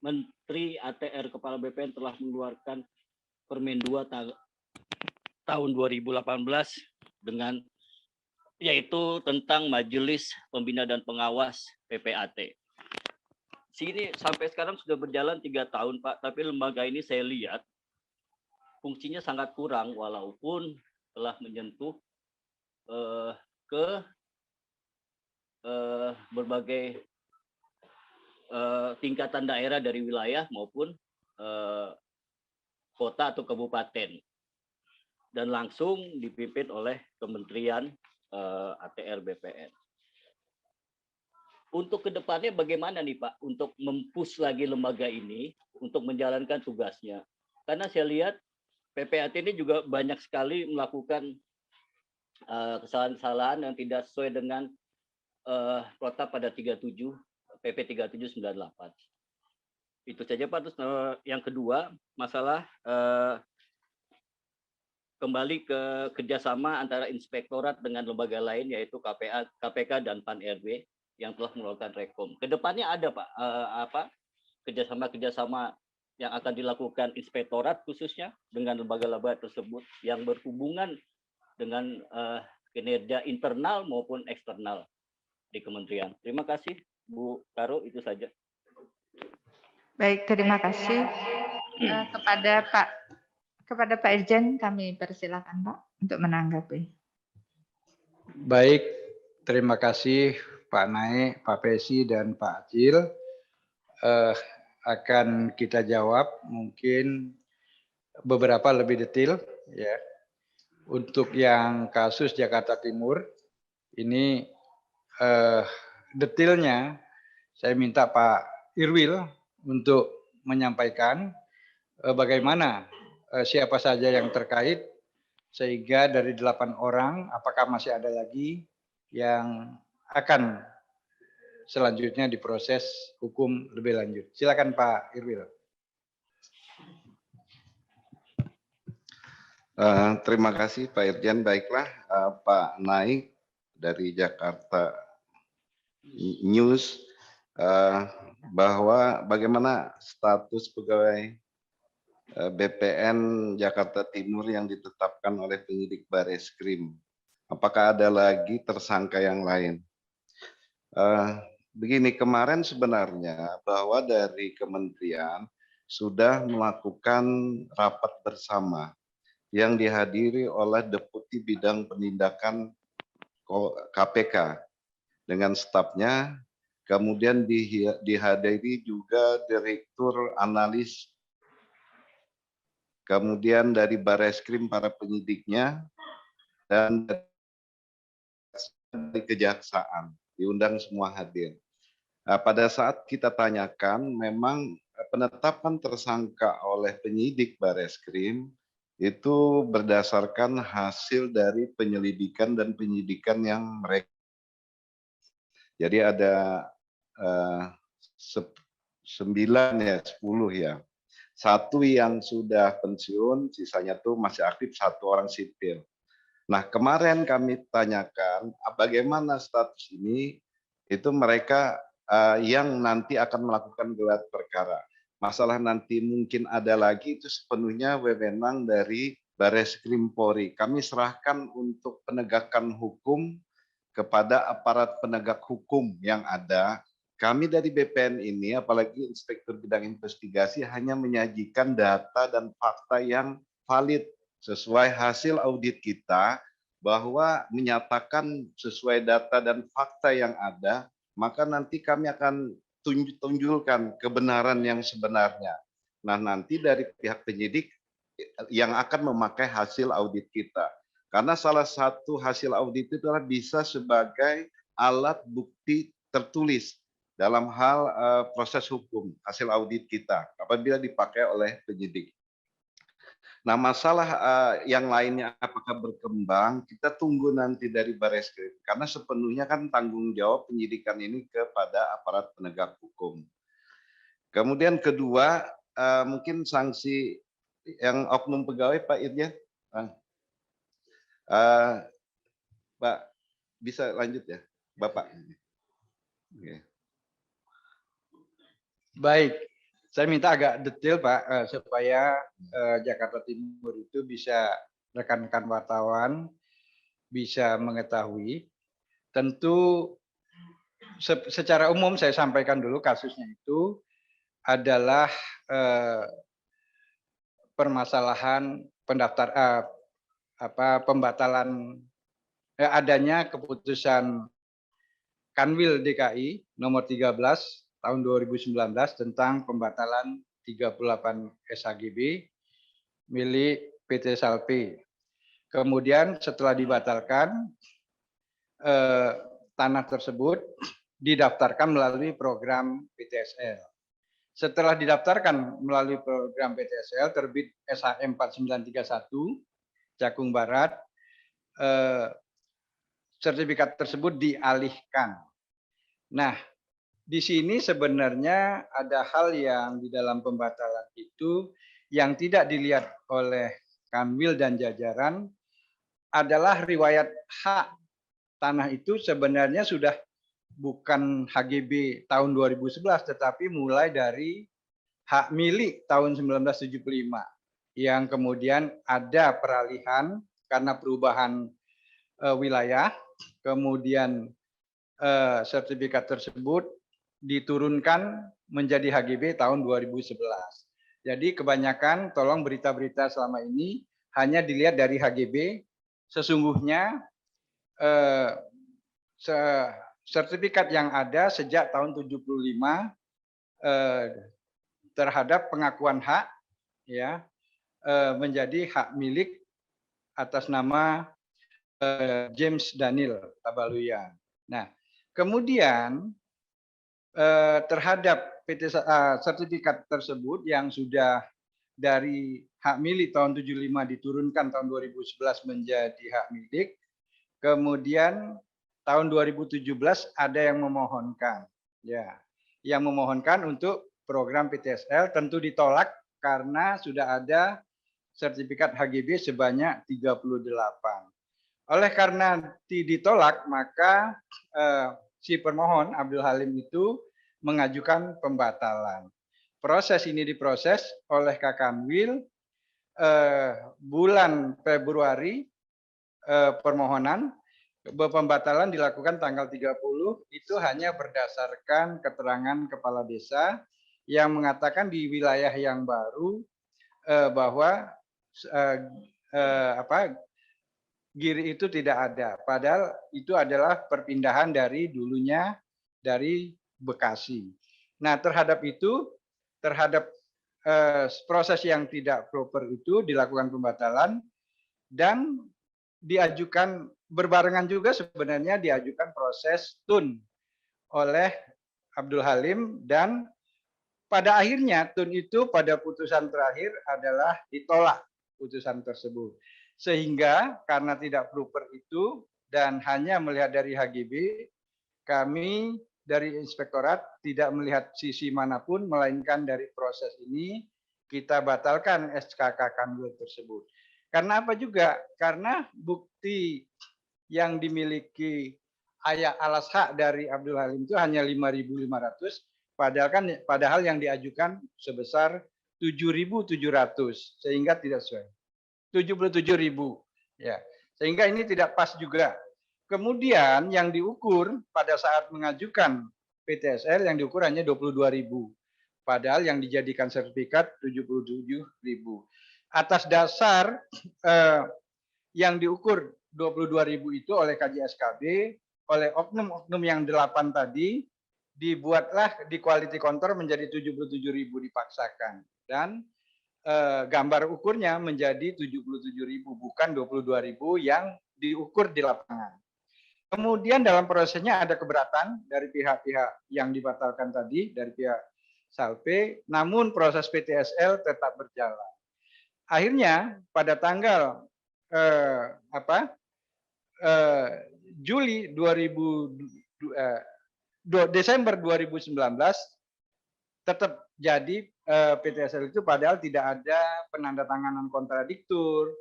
Menteri ATR Kepala BPN telah mengeluarkan Permen 2 tahun 2018 dengan yaitu tentang Majelis Pembina dan Pengawas PPAT. Sini sampai sekarang sudah berjalan 3 tahun Pak, tapi lembaga ini saya lihat fungsinya sangat kurang walaupun telah menyentuh ke berbagai tingkatan daerah dari wilayah maupun kota atau kabupaten dan langsung dipimpin oleh Kementerian ATR BPN. Untuk kedepannya bagaimana nih Pak untuk mempush lagi lembaga ini untuk menjalankan tugasnya? Karena saya lihat PPAT ini juga banyak sekali melakukan kesalahan-kesalahan yang tidak sesuai dengan protap pada 37 PP 3798. Itu saja Pak. Terus yang kedua masalah kembali ke kerjasama antara inspektorat dengan lembaga lain yaitu KPK dan Pan RB yang telah melakukan rekom. Kedepannya ada Pak kerjasama yang akan dilakukan inspektorat khususnya dengan lembaga-lembaga tersebut yang berhubungan dengan kinerja internal maupun eksternal di kementerian. Terima kasih Bu Karo, itu saja. Baik, terima kasih kepada Pak Irjen, kami persilakan Pak untuk menanggapi. Baik, terima kasih Pak Naik, Pak Pesi, dan Pak Acil. Akan kita jawab mungkin beberapa lebih detail ya. Untuk yang kasus Jakarta Timur ini detailnya saya minta Pak Irwil untuk menyampaikan bagaimana siapa saja yang terkait sehingga dari 8 orang apakah masih ada lagi yang akan selanjutnya diproses hukum lebih lanjut. Silakan Pak Irwil. Terima kasih Pak Irjen. Baiklah Pak Naik dari Jakarta News bahwa bagaimana status pegawai BPN Jakarta Timur yang ditetapkan oleh penyidik Bareskrim. Apakah ada lagi tersangka yang lain? Begini, kemarin sebenarnya bahwa dari kementerian sudah melakukan rapat bersama yang dihadiri oleh Deputi Bidang Penindakan KPK dengan stafnya, kemudian dihadiri juga Direktur Analis, kemudian dari Bareskrim para penyidiknya, dan dari Kejaksaan, diundang semua hadir. Pada saat kita tanyakan, memang penetapan tersangka oleh penyidik Bareskrim itu berdasarkan hasil dari penyelidikan dan penyidikan yang mereka. Jadi ada 9 ya, 10 ya. 1 yang sudah pensiun, sisanya tuh masih aktif, 1 orang sipil. Nah, kemarin kami tanyakan bagaimana status ini, itu mereka yang nanti akan melakukan gelar perkara. Masalah nanti mungkin ada lagi itu sepenuhnya wewenang dari Bareskrim Polri. Kami serahkan untuk penegakan hukum kepada aparat penegak hukum yang ada. Kami dari BPN ini, apalagi Inspektur Bidang Investigasi, hanya menyajikan data dan fakta yang valid sesuai hasil audit kita, bahwa menyatakan sesuai data dan fakta yang ada, maka nanti kami akan tunjukkan kebenaran yang sebenarnya. Nah, nanti dari pihak penyidik yang akan memakai hasil audit kita. Karena salah satu hasil audit itu adalah bisa sebagai alat bukti tertulis dalam hal proses hukum, hasil audit kita apabila dipakai oleh penyidik. Nah, masalah yang lainnya apakah berkembang, kita tunggu nanti dari Bareskrim. Karena sepenuhnya kan tanggung jawab penyidikan ini kepada aparat penegak hukum. Kemudian kedua, mungkin sanksi yang oknum pegawai, Pak Irjen. Pak, bisa lanjut ya, Bapak. Oke. Baik, saya minta agak detail Pak, supaya Jakarta Timur itu bisa rekan-rekan wartawan bisa mengetahui. Tentu secara umum saya sampaikan dulu kasusnya itu adalah permasalahan pembatalan adanya keputusan Kanwil DKI nomor 13 tahun 2019 tentang pembatalan 38 SHGB milik PT Salpe. Kemudian setelah dibatalkan, tanah tersebut didaftarkan melalui program PTSL. Setelah didaftarkan melalui program PTSL, terbit SHM 4931 Cakung Barat, sertifikat tersebut dialihkan. Nah, di sini sebenarnya ada hal yang di dalam pembatalan itu yang tidak dilihat oleh Kanwil dan jajaran adalah riwayat hak tanah itu sebenarnya sudah bukan HGB tahun 2011 tetapi mulai dari hak milik tahun 1975 yang kemudian ada peralihan karena perubahan wilayah, kemudian sertifikat tersebut diturunkan menjadi HGB tahun 2011. Jadi kebanyakan tolong berita-berita selama ini hanya dilihat dari HGB, sesungguhnya sertifikat yang ada sejak tahun 75 terhadap pengakuan hak ya menjadi hak milik atas nama James Daniel Tabaluyan. Nah, kemudian terhadap sertifikat tersebut yang sudah dari hak milik tahun 75 diturunkan tahun 2011 menjadi hak milik, kemudian tahun 2017 ada yang memohonkan, ya, yang memohonkan untuk program PTSL tentu ditolak karena sudah ada sertifikat HGB sebanyak 38. Oleh karena ditolak, maka si permohon Abdul Halim itu mengajukan pembatalan. proses ini diproses oleh Kakanwil bulan Februari, permohonan pembatalan dilakukan tanggal 30 itu hanya berdasarkan keterangan kepala desa yang mengatakan di wilayah yang baru bahwa GIRI itu tidak ada. Padahal itu adalah perpindahan dari dulunya dari Bekasi. Nah, terhadap itu, terhadap proses yang tidak proper itu dilakukan pembatalan dan diajukan berbarengan juga sebenarnya diajukan proses TUN oleh Abdul Halim dan pada akhirnya TUN itu pada putusan terakhir adalah ditolak putusan tersebut. Sehingga karena tidak proper itu dan hanya melihat dari HGB, kami dari inspektorat tidak melihat sisi manapun melainkan dari proses ini kita batalkan SK Kakanwil tersebut. Karena apa juga? Karena bukti yang dimiliki alas hak dari Abdul Halim itu hanya 5.500, padahal yang diajukan sebesar 7.700 sehingga tidak sesuai. 77.000 ya. Sehingga ini tidak pas juga. Kemudian yang diukur pada saat mengajukan PTSL yang diukur hanya 22.000. Padahal yang dijadikan sertifikat 77.000. Atas dasar yang diukur 22.000 itu oleh KJSKB, oleh oknum-oknum yang 8 tadi, dibuatlah di quality control menjadi 77.000 dipaksakan. Dan gambar ukurnya menjadi 77.000, bukan 22.000 yang diukur di lapangan. Kemudian dalam prosesnya ada keberatan dari pihak-pihak yang dibatalkan tadi, dari pihak Salpe, namun proses PTSL tetap berjalan. Akhirnya pada tanggal Desember 2019 tetap jadi PTSL itu padahal tidak ada penandatanganan kontradiktur,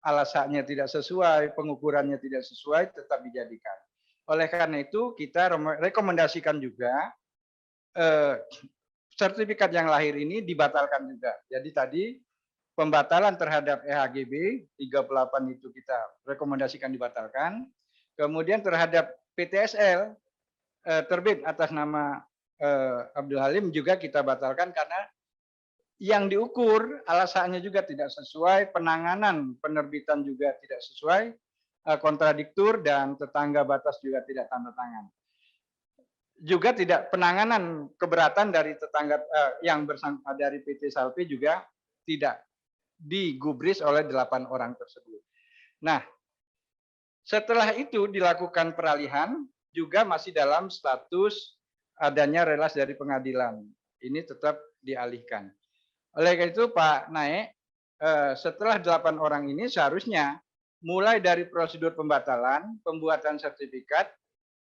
alasannya tidak sesuai, pengukurannya tidak sesuai, tetap dijadikan. Oleh karena itu kita rekomendasikan juga sertifikat yang lahir ini dibatalkan juga. Jadi tadi pembatalan terhadap EHGB 38 itu kita rekomendasikan dibatalkan. Kemudian terhadap PTSL terbit atas nama Abdul Halim juga kita batalkan karena yang diukur alasannya juga tidak sesuai, penanganan penerbitan juga tidak sesuai, kontradiktur dan tetangga batas juga tidak tanda tangan. Juga tidak penanganan keberatan dari tetangga yang bersangkutan dari PT Salpe juga tidak digubris oleh 8 orang tersebut. Nah, setelah itu dilakukan peralihan juga masih dalam status adanya relas dari pengadilan. Ini tetap dialihkan. Oleh karena itu Pak Naik, setelah 8 orang ini seharusnya mulai dari prosedur pembatalan, pembuatan sertifikat,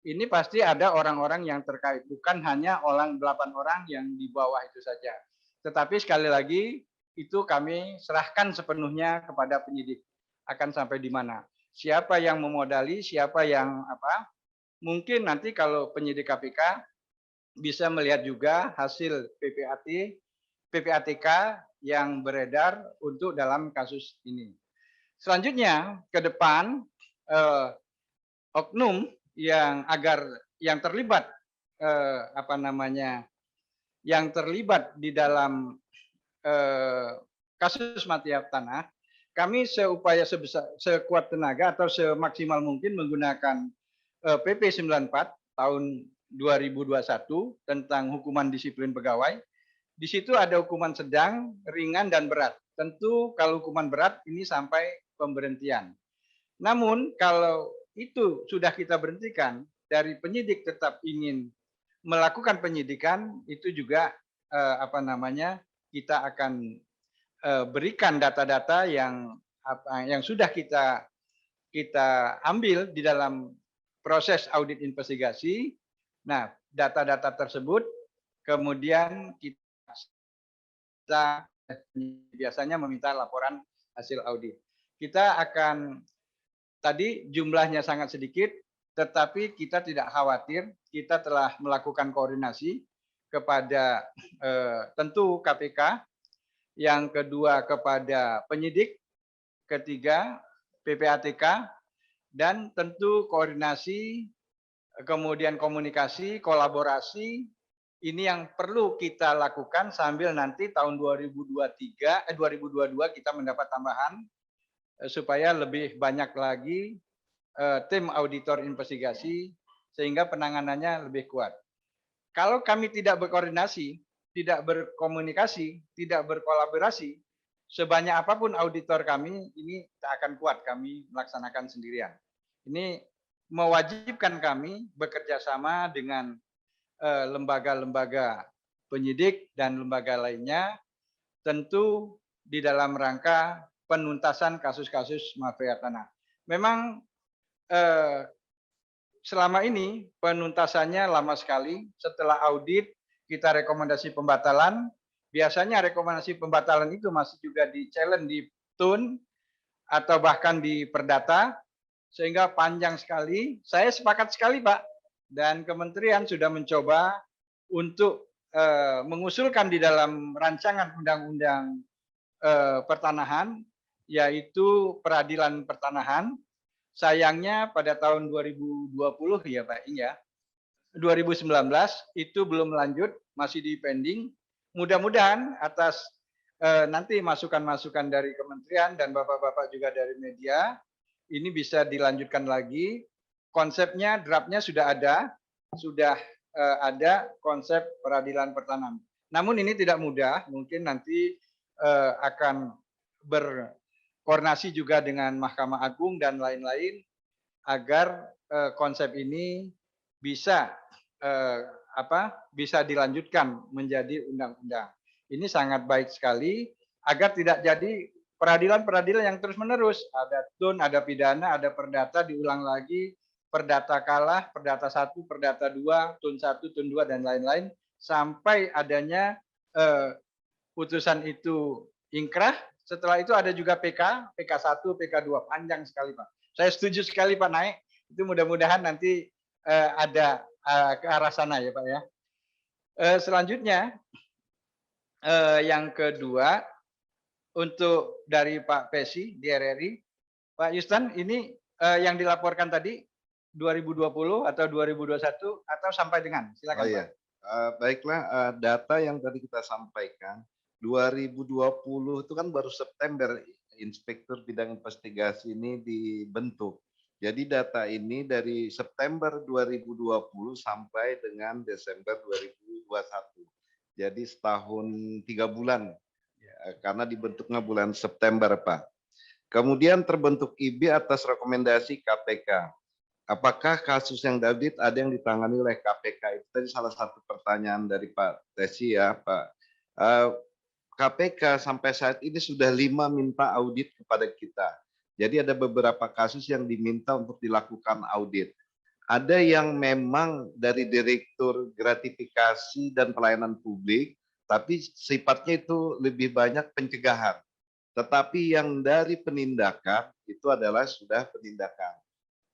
ini pasti ada orang-orang yang terkait, bukan hanya 8 orang yang di bawah itu saja. Tetapi sekali lagi itu kami serahkan sepenuhnya kepada penyidik. Akan sampai di mana? Siapa yang memodali, siapa yang apa? Mungkin nanti kalau penyidik KPK bisa melihat juga hasil PPATK yang beredar untuk dalam kasus ini. Selanjutnya ke depan oknum yang terlibat yang terlibat di dalam kasus mafia tanah, kami sekuat tenaga atau semaksimal mungkin menggunakan PP 94 tahun 2021 tentang hukuman disiplin pegawai. Di situ ada hukuman sedang, ringan, dan berat. Tentu kalau hukuman berat ini sampai pemberhentian. Namun kalau itu sudah kita berhentikan, dari penyidik tetap ingin melakukan penyidikan, itu juga kita akan berikan data-data yang sudah kita ambil di dalam proses audit investigasi. Nah, data-data tersebut kemudian kita biasanya meminta laporan hasil audit. Kita akan tadi jumlahnya sangat sedikit, tetapi kita tidak khawatir. Kita telah melakukan koordinasi. kepada tentu KPK, yang kedua kepada penyidik, ketiga PPATK, dan tentu koordinasi, kemudian komunikasi, kolaborasi, ini yang perlu kita lakukan sambil nanti tahun 2022 kita mendapat tambahan supaya lebih banyak lagi tim auditor investigasi sehingga penanganannya lebih kuat. Kalau kami tidak berkoordinasi, tidak berkomunikasi, tidak berkolaborasi, sebanyak apapun auditor kami, ini tak akan kuat kami melaksanakan sendirian. Ini mewajibkan kami bekerja sama dengan lembaga-lembaga penyidik dan lembaga lainnya, tentu di dalam rangka penuntasan kasus-kasus mafia tanah. Memang selama ini penuntasannya lama sekali. Setelah audit, kita rekomendasi pembatalan. Biasanya rekomendasi pembatalan itu masih juga di-challenge di TUN atau bahkan di Perdata, sehingga panjang sekali. Saya sepakat sekali, Pak, dan kementerian sudah mencoba untuk mengusulkan di dalam rancangan undang-undang pertanahan, yaitu peradilan pertanahan. Sayangnya pada tahun 2020 ya Pak, ya 2019 itu belum lanjut, masih di pending. Mudah-mudahan atas nanti masukan-masukan dari kementerian dan bapak-bapak juga dari media, ini bisa dilanjutkan lagi. Konsepnya, draftnya sudah ada konsep peradilan pertanahan. Namun ini tidak mudah, mungkin nanti akan berkoordinasi juga dengan Mahkamah Agung dan lain-lain agar konsep ini bisa bisa dilanjutkan menjadi undang-undang. Ini sangat baik sekali agar tidak jadi peradilan-peradilan yang terus-menerus. Ada TUN, ada pidana, ada perdata, diulang lagi, perdata kalah, perdata 1, perdata 2, TUN 1, TUN 2, dan lain-lain, sampai adanya putusan itu ingkrah. Setelah itu ada juga PK, PK1, PK2, panjang sekali Pak. Saya setuju sekali Pak Naik, itu mudah-mudahan nanti ada ke arah sana ya Pak ya. Selanjutnya, yang kedua, untuk dari Pak Pesi di RRI, Pak Yustan, ini yang dilaporkan tadi 2020 atau 2021 atau sampai dengan? Silakan Pak. Baiklah, data yang tadi kita sampaikan, 2020 itu kan baru September Inspektur Bidang Investigasi ini dibentuk. Jadi data ini dari September 2020 sampai dengan Desember 2021. Jadi setahun 3 bulan, ya, karena dibentuknya bulan September, Pak. Kemudian terbentuk IB atas rekomendasi KPK. Apakah kasus yang David ada yang ditangani oleh KPK? Itu tadi salah satu pertanyaan dari Pak Tesi ya, Pak. KPK sampai saat ini sudah 5 minta audit kepada kita. Jadi ada beberapa kasus yang diminta untuk dilakukan audit. Ada yang memang dari Direktur Gratifikasi dan Pelayanan Publik, tapi sifatnya itu lebih banyak pencegahan. Tetapi yang dari penindakan itu adalah sudah penindakan.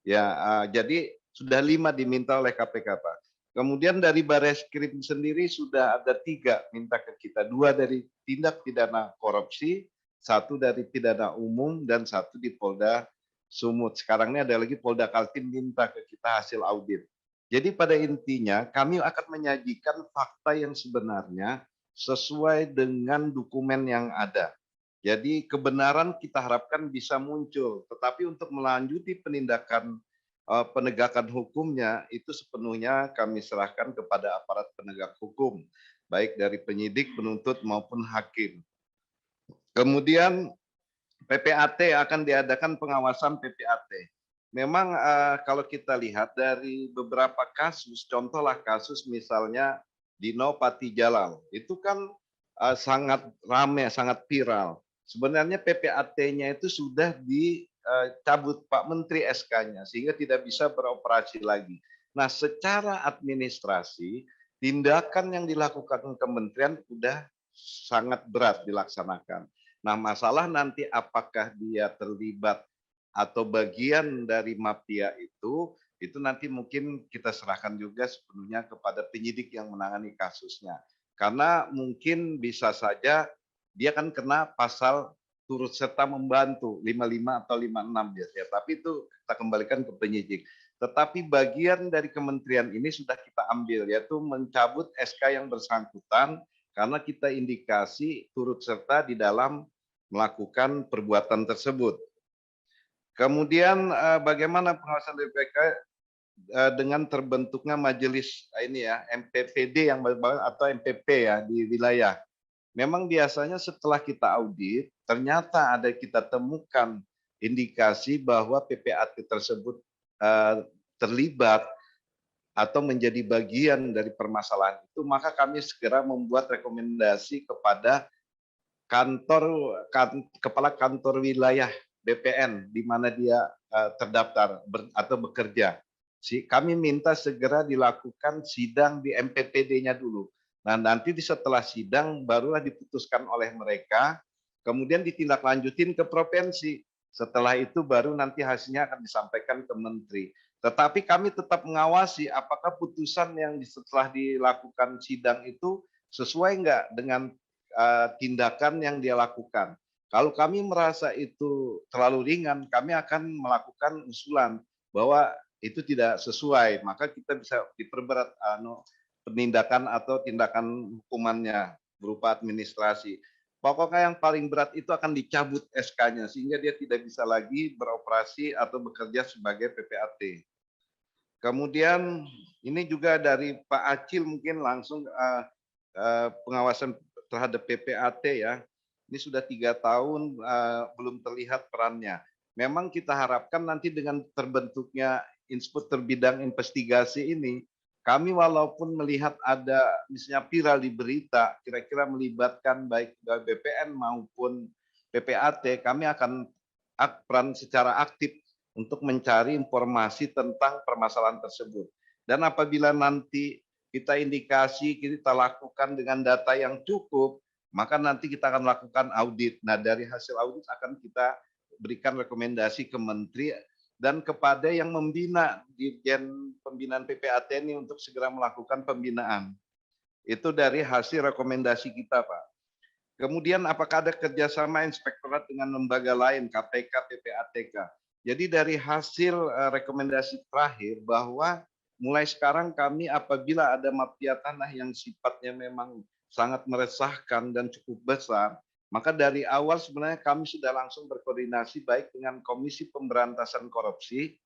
Ya, jadi sudah 5 diminta oleh KPK, Pak. Kemudian dari Bareskrim sendiri sudah ada 3 minta ke kita. 2 dari tindak pidana korupsi, 1 dari pidana umum, dan 1 di Polda Sumut. Sekarang ini ada lagi Polda Kaltim minta ke kita hasil audit. Jadi pada intinya kami akan menyajikan fakta yang sebenarnya sesuai dengan dokumen yang ada. Jadi kebenaran kita harapkan bisa muncul, tetapi untuk melanjuti penindakan penegakan hukumnya itu sepenuhnya kami serahkan kepada aparat penegak hukum, baik dari penyidik, penuntut maupun hakim. Kemudian PPAT akan diadakan pengawasan PPAT. Memang kalau kita lihat dari beberapa kasus, contohlah kasus misalnya Dino Patijalal, itu kan sangat ramai, sangat viral. Sebenarnya PPAT-nya itu sudah dicabut Pak Menteri SK-nya, sehingga tidak bisa beroperasi lagi. Nah, secara administrasi, tindakan yang dilakukan kementerian sudah sangat berat dilaksanakan. Nah, masalah nanti apakah dia terlibat atau bagian dari mafia itu nanti mungkin kita serahkan juga sepenuhnya kepada penyidik yang menangani kasusnya. Karena mungkin bisa saja dia kan kena pasal turut serta membantu 55 atau 56 biasanya, tapi itu kita kembalikan ke penyidik. Tetapi bagian dari kementerian ini sudah kita ambil, yaitu mencabut SK yang bersangkutan karena kita indikasi turut serta di dalam melakukan perbuatan tersebut. Kemudian bagaimana pengawasan BPK dengan terbentuknya majelis ini ya, MPPD yang atau MPP ya di wilayah. Memang biasanya setelah kita audit, ternyata ada kita temukan indikasi bahwa PPAT tersebut terlibat atau menjadi bagian dari permasalahan itu, maka kami segera membuat rekomendasi kepada kepala kantor wilayah BPN di mana dia terdaftar atau bekerja. Kami minta segera dilakukan sidang di MPPD-nya dulu. Nah, nanti setelah sidang barulah diputuskan oleh mereka, kemudian ditindaklanjutin ke provinsi. Setelah itu baru nanti hasilnya akan disampaikan ke menteri. Tetapi kami tetap mengawasi apakah putusan yang setelah dilakukan sidang itu sesuai enggak dengan tindakan yang dia lakukan. Kalau kami merasa itu terlalu ringan, kami akan melakukan usulan bahwa itu tidak sesuai, maka kita bisa diperberat penindakan atau tindakan hukumannya berupa administrasi. Pokoknya yang paling berat itu akan dicabut SK-nya sehingga dia tidak bisa lagi beroperasi atau bekerja sebagai PPAT. Kemudian ini juga dari Pak Acil mungkin langsung pengawasan terhadap PPAT ya. Ini sudah 3 tahun belum terlihat perannya. Memang kita harapkan nanti dengan terbentuknya Inspektur Bidang Investigasi ini, kami walaupun melihat ada misalnya viral di berita, kira-kira melibatkan baik BPN maupun PPAT, kami akan peran secara aktif untuk mencari informasi tentang permasalahan tersebut. Dan apabila nanti kita indikasi, kita lakukan dengan data yang cukup, maka nanti kita akan lakukan audit. Nah, dari hasil audit akan kita berikan rekomendasi ke menteri dan kepada yang membina Dirjen Pembinaan PPAT ini untuk segera melakukan pembinaan. Itu dari hasil rekomendasi kita, Pak. Kemudian apakah ada kerjasama inspektorat dengan lembaga lain, KPK, PPATK? Jadi dari hasil rekomendasi terakhir bahwa mulai sekarang kami apabila ada mafia tanah yang sifatnya memang sangat meresahkan dan cukup besar, maka dari awal sebenarnya kami sudah langsung berkoordinasi baik dengan Komisi Pemberantasan Korupsi.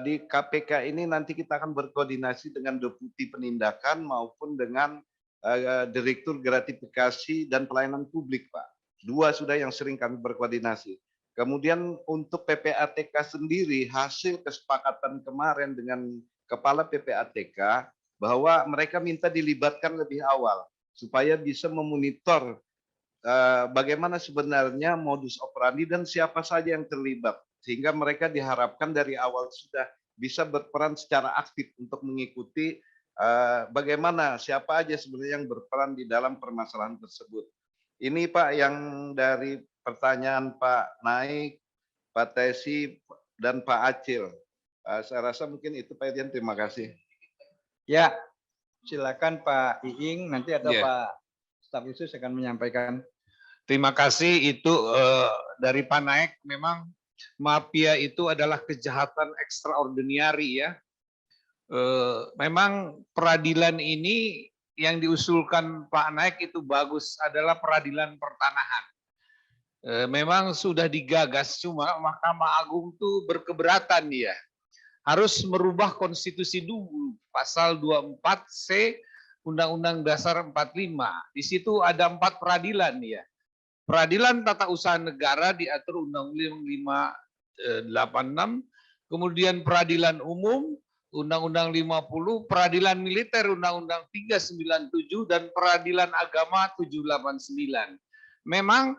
Di KPK ini nanti kita akan berkoordinasi dengan Deputi Penindakan maupun dengan Direktur Gratifikasi dan Pelayanan Publik, Pak. 2 sudah yang sering kami berkoordinasi. Kemudian untuk PPATK sendiri, hasil kesepakatan kemarin dengan Kepala PPATK bahwa mereka minta dilibatkan lebih awal supaya bisa memonitor bagaimana sebenarnya modus operandi dan siapa saja yang terlibat, sehingga mereka diharapkan dari awal sudah bisa berperan secara aktif untuk mengikuti bagaimana siapa aja sebenarnya yang berperan di dalam permasalahan tersebut. Ini Pak yang dari pertanyaan Pak Naik, Pak Tesi, dan Pak Acil. Saya rasa mungkin itu Pak Irjen, terima kasih. Ya, silakan Pak Iing, nanti ada Ya. Pak Staf Khusus akan menyampaikan. Terima kasih. Itu dari Pak Naik, memang mafia itu adalah kejahatan extraordinary ya. Memang peradilan ini yang diusulkan Pak Naik itu bagus, adalah peradilan pertanahan. Memang sudah digagas, cuma Mahkamah Agung tuh berkeberatan dia. Harus merubah konstitusi dulu, pasal 24C Undang-Undang Dasar 45. Di situ ada 4 peradilan ya. Peradilan Tata Usaha Negara diatur Undang-Undang 586, kemudian peradilan umum Undang-Undang 50, peradilan militer Undang-Undang 397 dan peradilan agama 789. Memang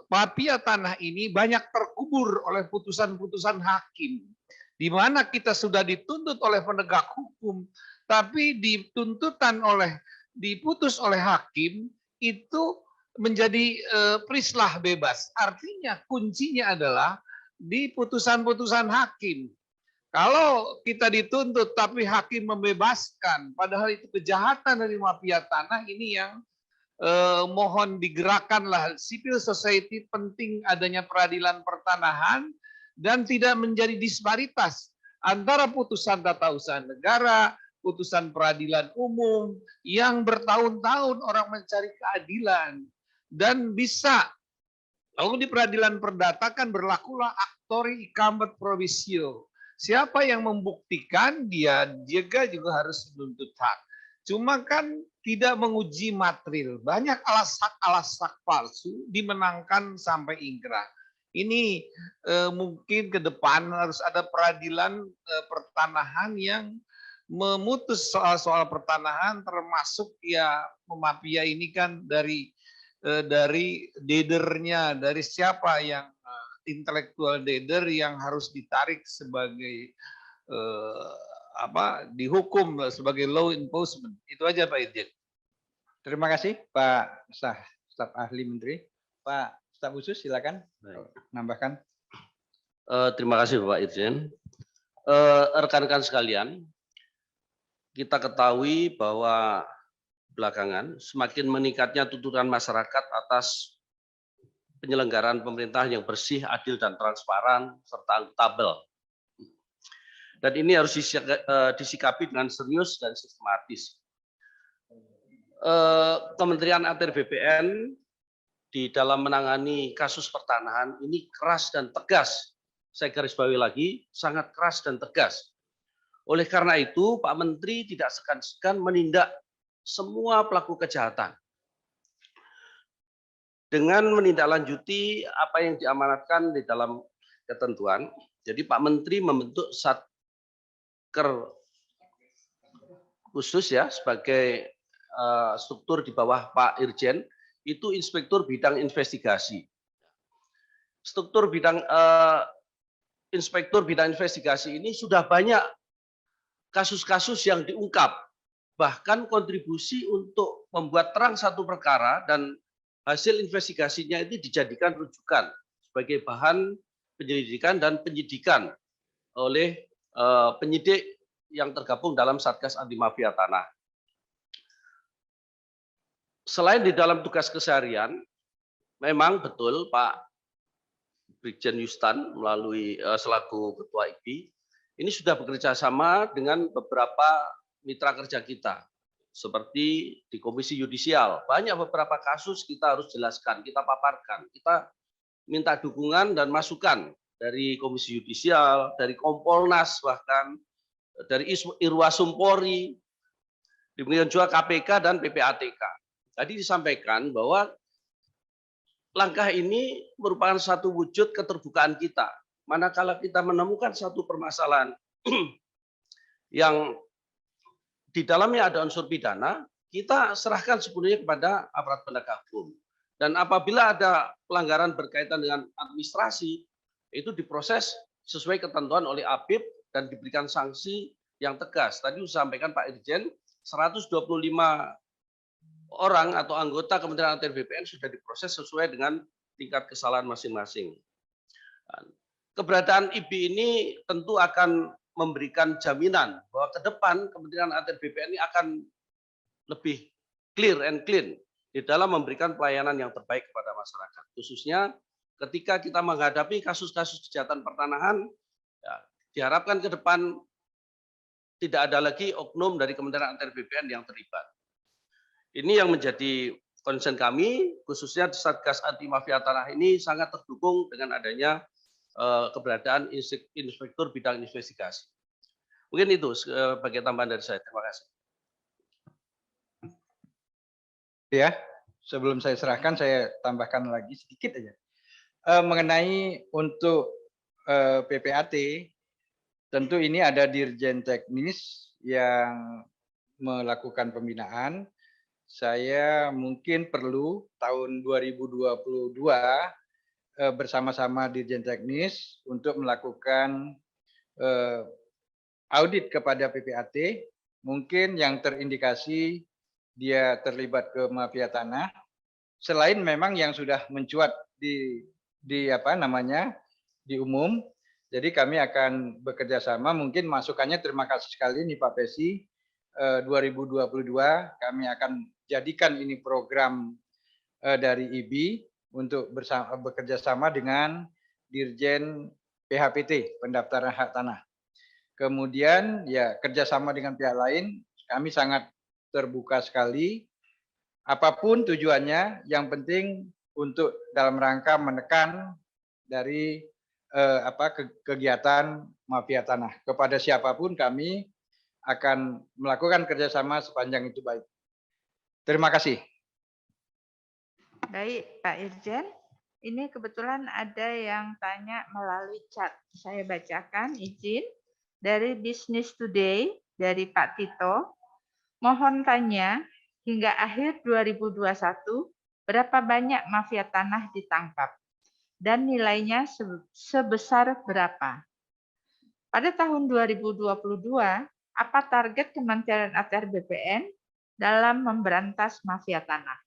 mafia tanah ini banyak terkubur oleh putusan-putusan hakim, di mana kita sudah dituntut oleh penegak hukum, tapi diputus oleh hakim itu menjadi prislah bebas. Artinya kuncinya adalah di putusan-putusan hakim. Kalau kita dituntut tapi hakim membebaskan, padahal itu kejahatan dari mafia tanah, ini yang mohon digerakkanlah civil society, penting adanya peradilan pertanahan dan tidak menjadi disparitas antara putusan tata usaha negara, putusan peradilan umum yang bertahun-tahun orang mencari keadilan dan bisa. Lalu di peradilan perdata kan berlakulah actori icamet provisio. Siapa yang membuktikan dia juga harus menuntut hak. Cuma kan tidak menguji material. Banyak alasak palsu dimenangkan sampai ingkrah. Ini mungkin ke depan harus ada peradilan pertanahan yang memutus soal-soal pertanahan, termasuk ya mafia ini kan dari dedernya, dari siapa yang intelektual deder yang harus ditarik sebagai dihukum sebagai law enforcement. Itu aja Pak Irjen. Terima kasih Pak Staf Ahli Menteri. Pak Staf Khusus silakan menambahkan. Terima kasih Bapak Irjen. Rekan-rekan sekalian, kita ketahui bahwa belakangan semakin meningkatnya tuntutan masyarakat atas penyelenggaraan pemerintahan yang bersih, adil, dan transparan, serta akuntabel. Dan ini harus disikapi dengan serius dan sistematis. Kementerian ATR BPN di dalam menangani kasus pertanahan ini keras dan tegas. Saya garis bawahi lagi, sangat keras dan tegas. Oleh karena itu, Pak Menteri tidak segan-segan menindak semua pelaku kejahatan dengan menindaklanjuti apa yang diamanatkan di dalam ketentuan. Jadi Pak Menteri membentuk Satker khusus ya sebagai struktur di bawah Pak Irjen, itu Inspektur Bidang Investigasi. Struktur bidang Inspektur Bidang Investigasi ini sudah banyak kasus-kasus yang diungkap, bahkan kontribusi untuk membuat terang satu perkara dan hasil investigasinya itu dijadikan rujukan sebagai bahan penyelidikan dan penyidikan oleh penyidik yang tergabung dalam Satgas Anti Mafia Tanah. Selain di dalam tugas keseharian, memang betul Pak Brigjen Yustan melalui selaku Ketua IPI ini sudah bekerja sama dengan beberapa mitra kerja kita. Seperti di Komisi Yudisial, banyak beberapa kasus kita harus jelaskan, kita paparkan, kita minta dukungan dan masukan dari Komisi Yudisial, dari Kompolnas, bahkan dari Irwasumpori, demikian juga KPK dan PPATK. Tadi disampaikan bahwa langkah ini merupakan satu wujud keterbukaan kita. Manakala kita menemukan satu permasalahan yang di dalamnya ada unsur pidana, kita serahkan sepenuhnya kepada aparat penegak hukum. Dan apabila ada pelanggaran berkaitan dengan administrasi, itu diproses sesuai ketentuan oleh APIP dan diberikan sanksi yang tegas. Tadi disampaikan Pak Irjen, 125 orang atau anggota Kementerian ATR BPN sudah diproses sesuai dengan tingkat kesalahan masing-masing. Keberadaan IBI ini tentu akan memberikan jaminan bahwa ke depan Kementerian ATR BPN ini akan lebih clear and clean di dalam memberikan pelayanan yang terbaik kepada masyarakat. Khususnya ketika kita menghadapi kasus-kasus kejahatan pertanahan, ya, diharapkan ke depan tidak ada lagi oknum dari Kementerian ATR BPN yang terlibat. Ini yang menjadi concern kami, khususnya di Satgas Anti Mafia Tanah ini sangat terdukung dengan adanya keberadaan Inspektur Bidang Investigasi. Mungkin itu sebagai tambahan dari saya. Terima kasih. Ya, sebelum saya serahkan, saya tambahkan lagi sedikit aja. Mengenai untuk PPAT, tentu ini ada Dirjen Teknis yang melakukan pembinaan. Saya mungkin perlu tahun 2022 bersama-sama Dirjen Teknis untuk melakukan audit kepada PPAT, mungkin yang terindikasi dia terlibat ke mafia tanah, selain memang yang sudah mencuat di umum, Jadi kami akan bekerja sama, mungkin masukannya terima kasih sekali nih Pak Pesi. 2022 kami akan jadikan ini program dari IBI untuk bekerja sama dengan Dirjen PHPT, pendaftaran hak tanah. Kemudian ya kerjasama dengan pihak lain, kami sangat terbuka sekali. Apapun tujuannya, yang penting untuk dalam rangka menekan dari kegiatan mafia tanah. Kepada siapapun kami akan melakukan kerjasama sepanjang itu baik. Terima kasih. Baik, Pak Irjen. Ini kebetulan ada yang tanya melalui chat. Saya bacakan, izin. Dari Business Today, dari Pak Tito. Mohon tanya, hingga akhir 2021, berapa banyak mafia tanah ditangkap? Dan nilainya sebesar berapa? Pada tahun 2022, apa target Kementerian ATR BPN dalam memberantas mafia tanah?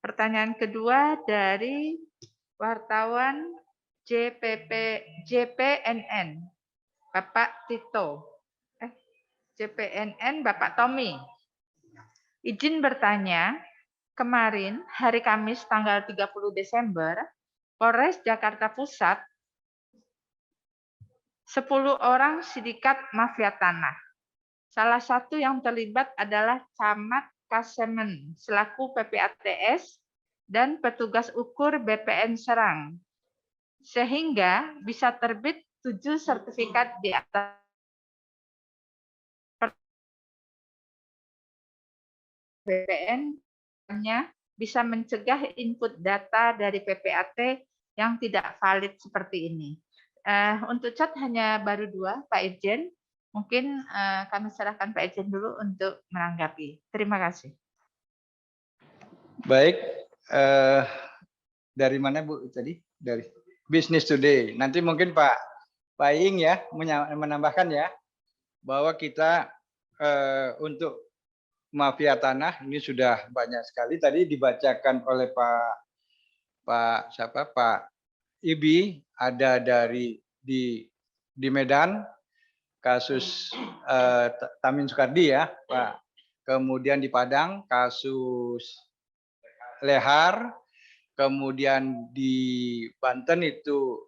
Pertanyaan kedua dari wartawan JPNN, Bapak Tito. JPNN, Bapak Tommy. Izin bertanya, kemarin hari Kamis tanggal 30 Desember, Polres Jakarta Pusat 10 orang sindikat mafia tanah. Salah satu yang terlibat adalah Camat Kasemen selaku PPATS dan petugas ukur BPN Serang. Sehingga bisa terbit 7 sertifikat di atas BPN-nya bisa mencegah input data dari PPAT yang tidak valid seperti ini. Untuk chat hanya baru 2, Pak Irjen. Mungkin kami serahkan Pak Irjen dulu untuk menanggapi. Terima kasih. Baik, dari mana Bu tadi? Dari Business Today. Nanti mungkin Pak Ing ya menambahkan ya bahwa kita untuk mafia tanah ini sudah banyak sekali. Tadi dibacakan oleh Pak Ibi, ada dari di Medan kasus Tamin Soekardi ya Pak. Kemudian di Padang kasus Lehar, kemudian di Banten itu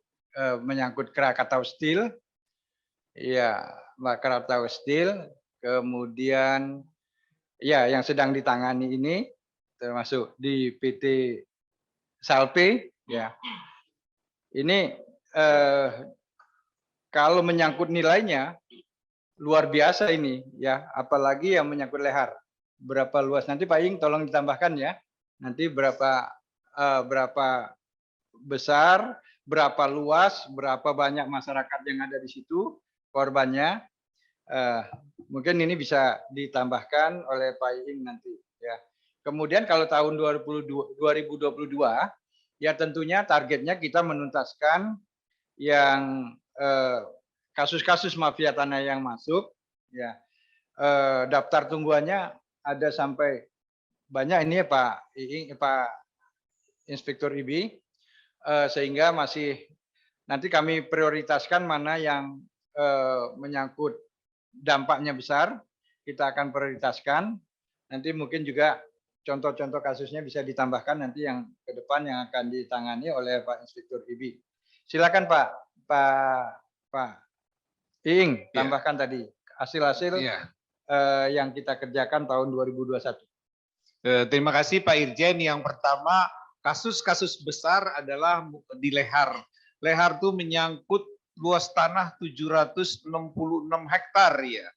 menyangkut Krakatau Steel, ya Krakatau Steel, kemudian ya yang sedang ditangani ini termasuk di PT Salpe, ya ini kalau menyangkut nilainya luar biasa ini ya, apalagi yang menyangkut Lehar, berapa luas, nanti Pak Ing tolong ditambahkan ya. Nanti berapa besar, berapa luas, berapa banyak masyarakat yang ada di situ korbannya. Mungkin ini bisa ditambahkan oleh Pak Iing nanti ya. Kemudian kalau tahun 2022 ya tentunya targetnya kita menuntaskan yang kasus-kasus mafia tanah yang masuk ya. Daftar tungguannya ada sampai banyak ini ya Pak Iing, Pak Inspektur IBI, sehingga masih nanti kami prioritaskan mana yang menyangkut dampaknya besar, kita akan prioritaskan. Nanti mungkin juga contoh-contoh kasusnya bisa ditambahkan nanti yang ke depan yang akan ditangani oleh Pak Inspektur IBI. Silakan Pak Iing, tambahkan tadi hasil-hasil yang kita kerjakan tahun 2021. Terima kasih Pak Irjen. Yang pertama, kasus-kasus besar adalah di Lehar. Lehar itu menyangkut luas tanah 766 hektar ya.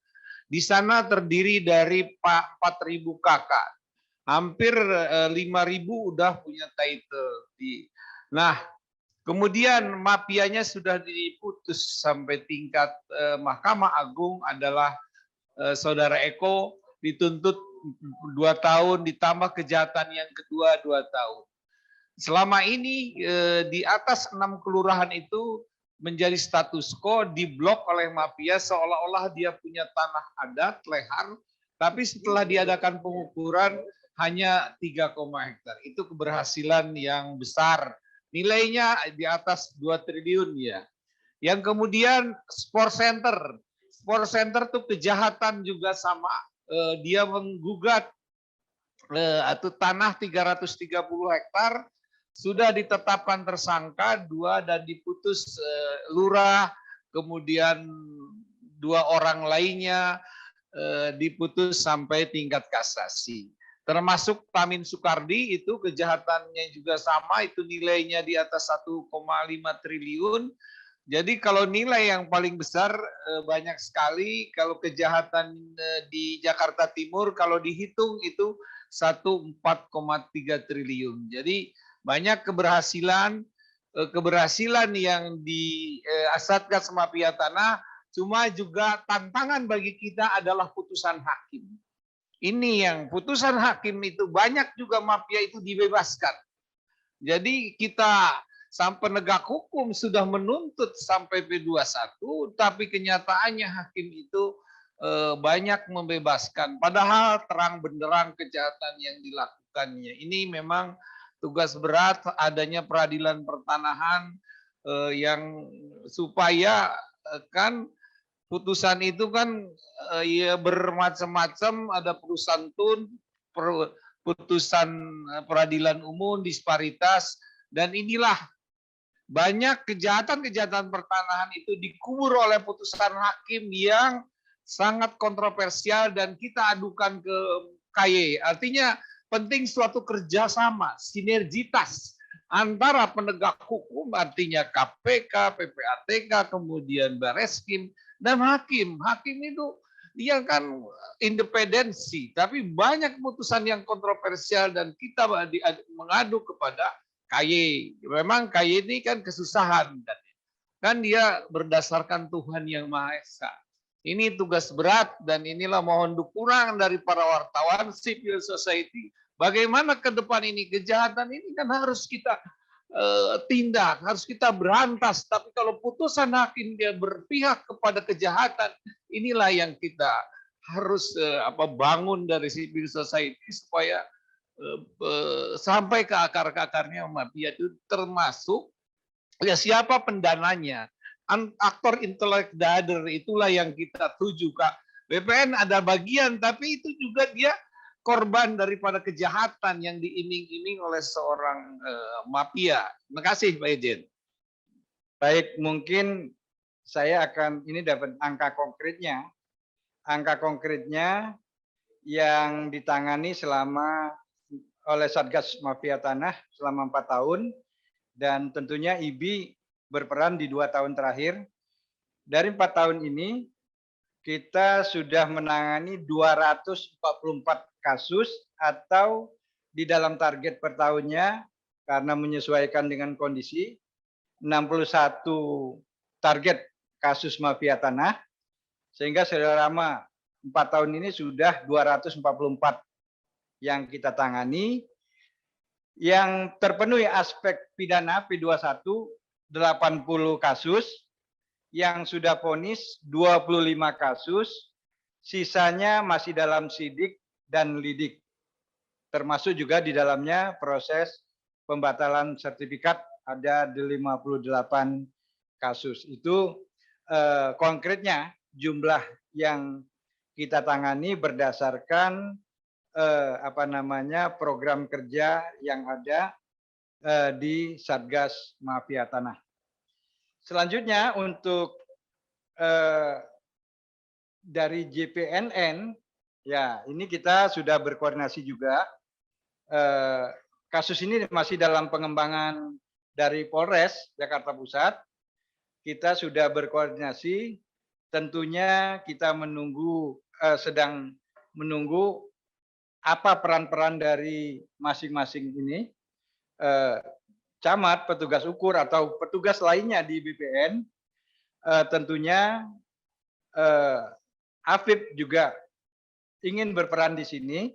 Di sana terdiri dari 4.000 kakak. Hampir 5.000 udah punya title. Nah, kemudian mafianya sudah diputus sampai tingkat Mahkamah Agung adalah Saudara Eko dituntut 2 tahun ditambah kejahatan yang kedua 2 tahun. Selama ini di atas 6 kelurahan itu menjadi status quo, diblok oleh mafia seolah-olah dia punya tanah adat Lehar, tapi setelah diadakan pengukuran hanya 3, hektar. Itu keberhasilan yang besar. Nilainya di atas 2 triliun ya. Yang kemudian sport center. Sport center tuh kejahatan juga sama. Dia menggugat atau tanah 330 hektar sudah ditetapkan tersangka 2 dan diputus lurah, kemudian 2 orang lainnya diputus sampai tingkat kasasi. Termasuk Tamin Soekardi itu kejahatannya juga sama, itu nilainya di atas 1,5 triliun. Jadi kalau nilai yang paling besar banyak sekali, kalau kejahatan di Jakarta Timur kalau dihitung itu 1,4,3 triliun. Jadi banyak keberhasilan yang di Satgas Mafia Tanah, cuma juga tantangan bagi kita adalah putusan hakim. Ini yang putusan hakim itu banyak juga mafia itu dibebaskan. Jadi kita sampai penegak hukum sudah menuntut sampai P21, tapi kenyataannya hakim itu banyak membebaskan. Padahal terang benderang kejahatan yang dilakukannya. Ini memang tugas berat adanya peradilan pertanahan yang supaya kan putusan itu kan ya bermacam-macam, ada putusan tun, putusan peradilan umum, disparitas, dan inilah banyak kejahatan-kejahatan pertanahan itu dikubur oleh putusan hakim yang sangat kontroversial dan kita adukan ke KY. Artinya penting suatu kerjasama, sinergitas antara penegak hukum, artinya KPK, PPATK, kemudian Bareskrim, dan hakim. Hakim itu dia kan independensi, tapi banyak putusan yang kontroversial dan kita mengadu kepada KY. Memang KY ini kan kesusahan, kan dia berdasarkan Tuhan yang Maha Esa. Ini tugas berat dan inilah mohon dukungan dari para wartawan, civil society. Bagaimana ke depan ini kejahatan ini kan harus kita tindak, harus kita berantas. Tapi kalau putusan hakim dia berpihak kepada kejahatan, inilah yang kita harus bangun dari civil society supaya sampai ke akar-akarnya mafia itu, termasuk ya siapa pendananya. Aktor intelek dader itulah yang kita tuju, Kak. BPN ada bagian, tapi itu juga dia korban daripada kejahatan yang diiming-iming oleh seorang mafia. Terima kasih, Pak Ejen. Baik, mungkin saya akan ini dapat angka konkretnya. Angka konkretnya yang ditangani oleh Satgas Mafia Tanah selama 4 tahun, dan tentunya IBI berperan di 2 tahun terakhir. Dari 4 tahun ini kita sudah menangani 244 kasus, atau di dalam target per tahunnya karena menyesuaikan dengan kondisi 61 target kasus mafia tanah, sehingga selama 4 tahun ini sudah 244 yang kita tangani. Yang terpenuhi aspek pidana P21 80 kasus, yang sudah vonis 25 kasus, sisanya masih dalam sidik dan lidik. Termasuk juga di dalamnya proses pembatalan sertifikat ada 58 kasus. Itu konkretnya jumlah yang kita tangani berdasarkan program kerja yang ada di Satgas Mafia Tanah. Selanjutnya untuk dari JPNN, ya ini kita sudah berkoordinasi juga. Kasus ini masih dalam pengembangan dari Polres Jakarta Pusat. Kita sudah berkoordinasi, tentunya kita sedang menunggu apa peran-peran dari masing-masing ini, camat, petugas ukur, atau petugas lainnya di BPN. Tentunya Afib juga ingin berperan di sini,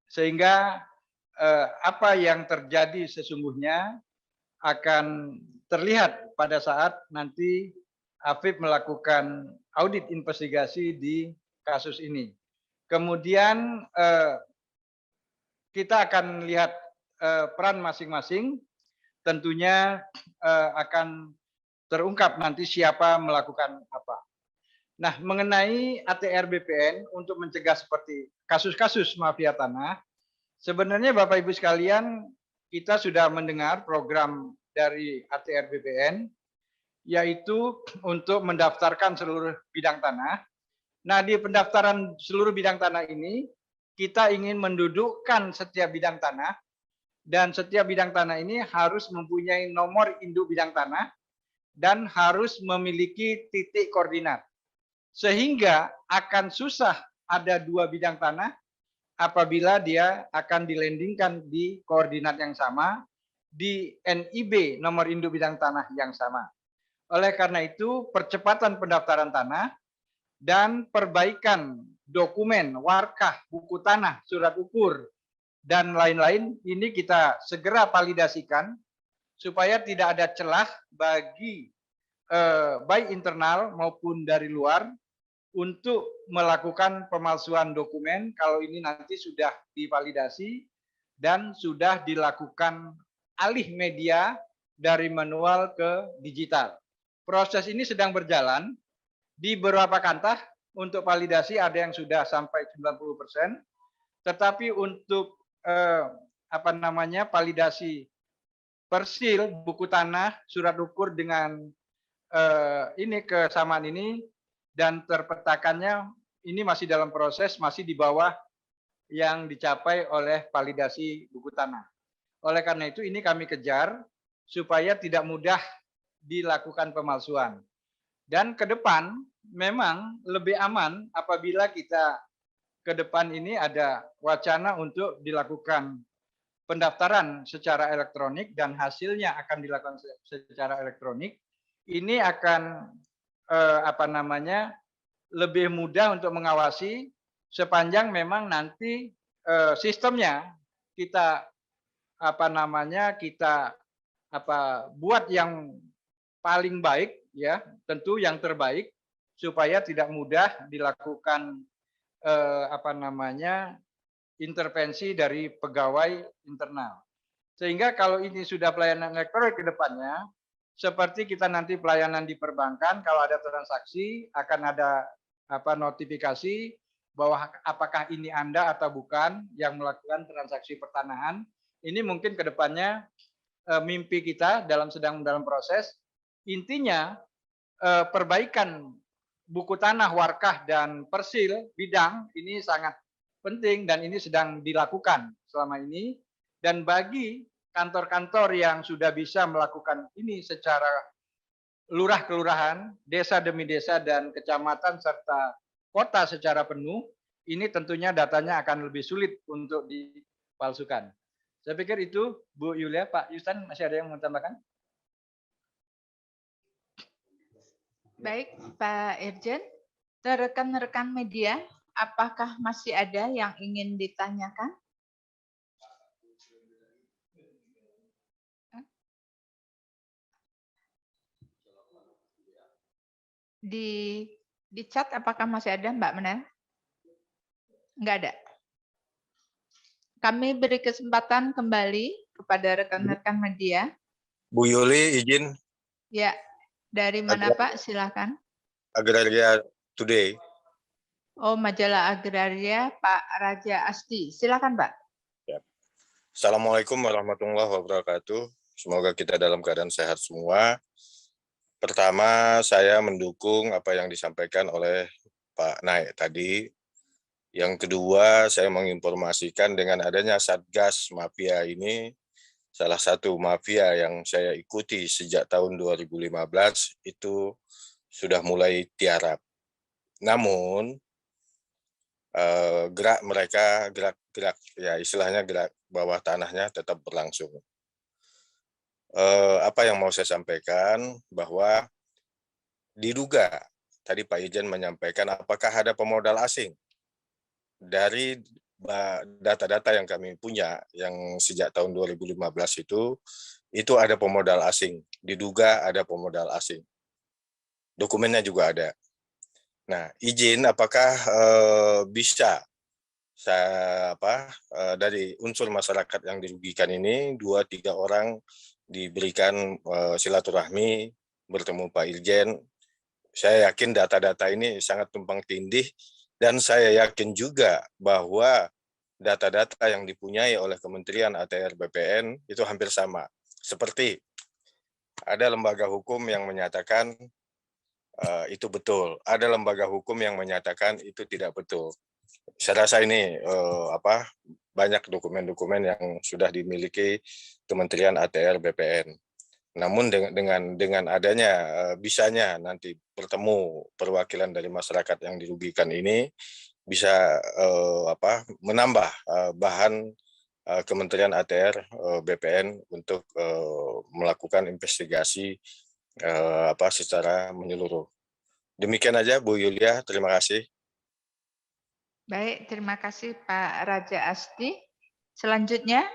sehingga apa yang terjadi sesungguhnya akan terlihat pada saat nanti Afib melakukan audit investigasi di kasus ini. Kemudian kita akan lihat peran masing-masing, tentunya akan terungkap nanti siapa melakukan apa. Nah, mengenai ATR BPN untuk mencegah seperti kasus-kasus mafia tanah, sebenarnya Bapak Ibu sekalian, kita sudah mendengar program dari ATR BPN, yaitu untuk mendaftarkan seluruh bidang tanah. Nah, di pendaftaran seluruh bidang tanah ini, kita ingin mendudukkan setiap bidang tanah, dan setiap bidang tanah ini harus mempunyai nomor induk bidang tanah, dan harus memiliki titik koordinat. Sehingga akan susah ada dua bidang tanah apabila dia akan dilandingkan di koordinat yang sama, di NIB nomor induk bidang tanah yang sama. Oleh karena itu, percepatan pendaftaran tanah dan perbaikan dokumen, warkah, buku tanah, surat ukur, dan lain-lain ini kita segera validasikan supaya tidak ada celah bagi baik internal maupun dari luar untuk melakukan pemalsuan dokumen kalau ini nanti sudah divalidasi dan sudah dilakukan alih media dari manual ke digital. Proses ini sedang berjalan di beberapa kantor untuk validasi ada yang sudah sampai 90%, tetapi untuk validasi persil, buku tanah, surat ukur dengan ini kesamaan ini dan terpetakannya ini masih dalam proses, masih di bawah yang dicapai oleh validasi buku tanah. Oleh karena itu ini kami kejar supaya tidak mudah dilakukan pemalsuan. Dan ke depan memang lebih aman apabila kita ke depan ini ada wacana untuk dilakukan pendaftaran secara elektronik dan hasilnya akan dilakukan secara elektronik. Ini akan lebih mudah untuk mengawasi sepanjang memang nanti sistemnya kita buat yang paling baik ya, tentu yang terbaik supaya tidak mudah dilakukan intervensi dari pegawai internal. Sehingga kalau ini sudah pelayanan elektronik ke depannya, seperti kita nanti pelayanan di perbankan, kalau ada transaksi akan ada notifikasi bahwa apakah ini Anda atau bukan yang melakukan transaksi pertanahan. Ini mungkin ke depannya mimpi kita sedang dalam proses. Intinya perbaikan buku tanah, warkah, dan persil bidang ini sangat penting dan ini sedang dilakukan selama ini. Dan bagi kantor-kantor yang sudah bisa melakukan ini secara lurah kelurahan, desa demi desa, dan kecamatan serta kota secara penuh, ini tentunya datanya akan lebih sulit untuk dipalsukan. Saya pikir itu, Bu Yulia. Pak Yustan, masih ada yang mau tambahkan? Baik, Pak Irjen. Rekan-rekan media, apakah masih ada yang ingin ditanyakan? Di chat apakah masih ada, Mbak Menel? Enggak ada. Kami beri kesempatan kembali kepada rekan-rekan media. Bu Yuli, izin. Ya, dari mana Pak? Silakan. Agraria Today. Oh, majalah Agraria, Pak Raja Asti. Silakan, Pak. Ya. Assalamualaikum warahmatullahi wabarakatuh. Semoga kita dalam keadaan sehat semua. Pertama, saya mendukung apa yang disampaikan oleh Pak Naik tadi. Yang kedua, saya menginformasikan dengan adanya Satgas Mafia ini, salah satu mafia yang saya ikuti sejak tahun 2015 itu sudah mulai tiarap. Namun, gerak mereka, gerak ya istilahnya gerak bawah tanahnya tetap berlangsung. Apa yang mau saya sampaikan bahwa diduga tadi Pak Ijen menyampaikan apakah ada pemodal asing. Dari data-data yang kami punya yang sejak tahun 2015 itu ada pemodal asing, diduga ada pemodal asing. Dokumennya juga ada. Nah, izin apakah bisa dari unsur masyarakat yang dirugikan ini 2-3 orang diberikan silaturahmi bertemu Pak Irjen. Saya yakin data-data ini sangat tumpang tindih, dan saya yakin juga bahwa data-data yang dipunyai oleh Kementerian ATR BPN itu hampir sama. Seperti ada lembaga hukum yang menyatakan itu betul, ada lembaga hukum yang menyatakan itu tidak betul. Saya rasa ini banyak dokumen-dokumen yang sudah dimiliki Kementerian ATR BPN. Namun dengan adanya bisanya nanti bertemu perwakilan dari masyarakat yang dirugikan ini bisa menambah bahan Kementerian ATR BPN untuk melakukan investigasi secara menyeluruh. Demikian aja Bu Yulia, terima kasih. Baik, terima kasih Pak Raja Asdi. Selanjutnya,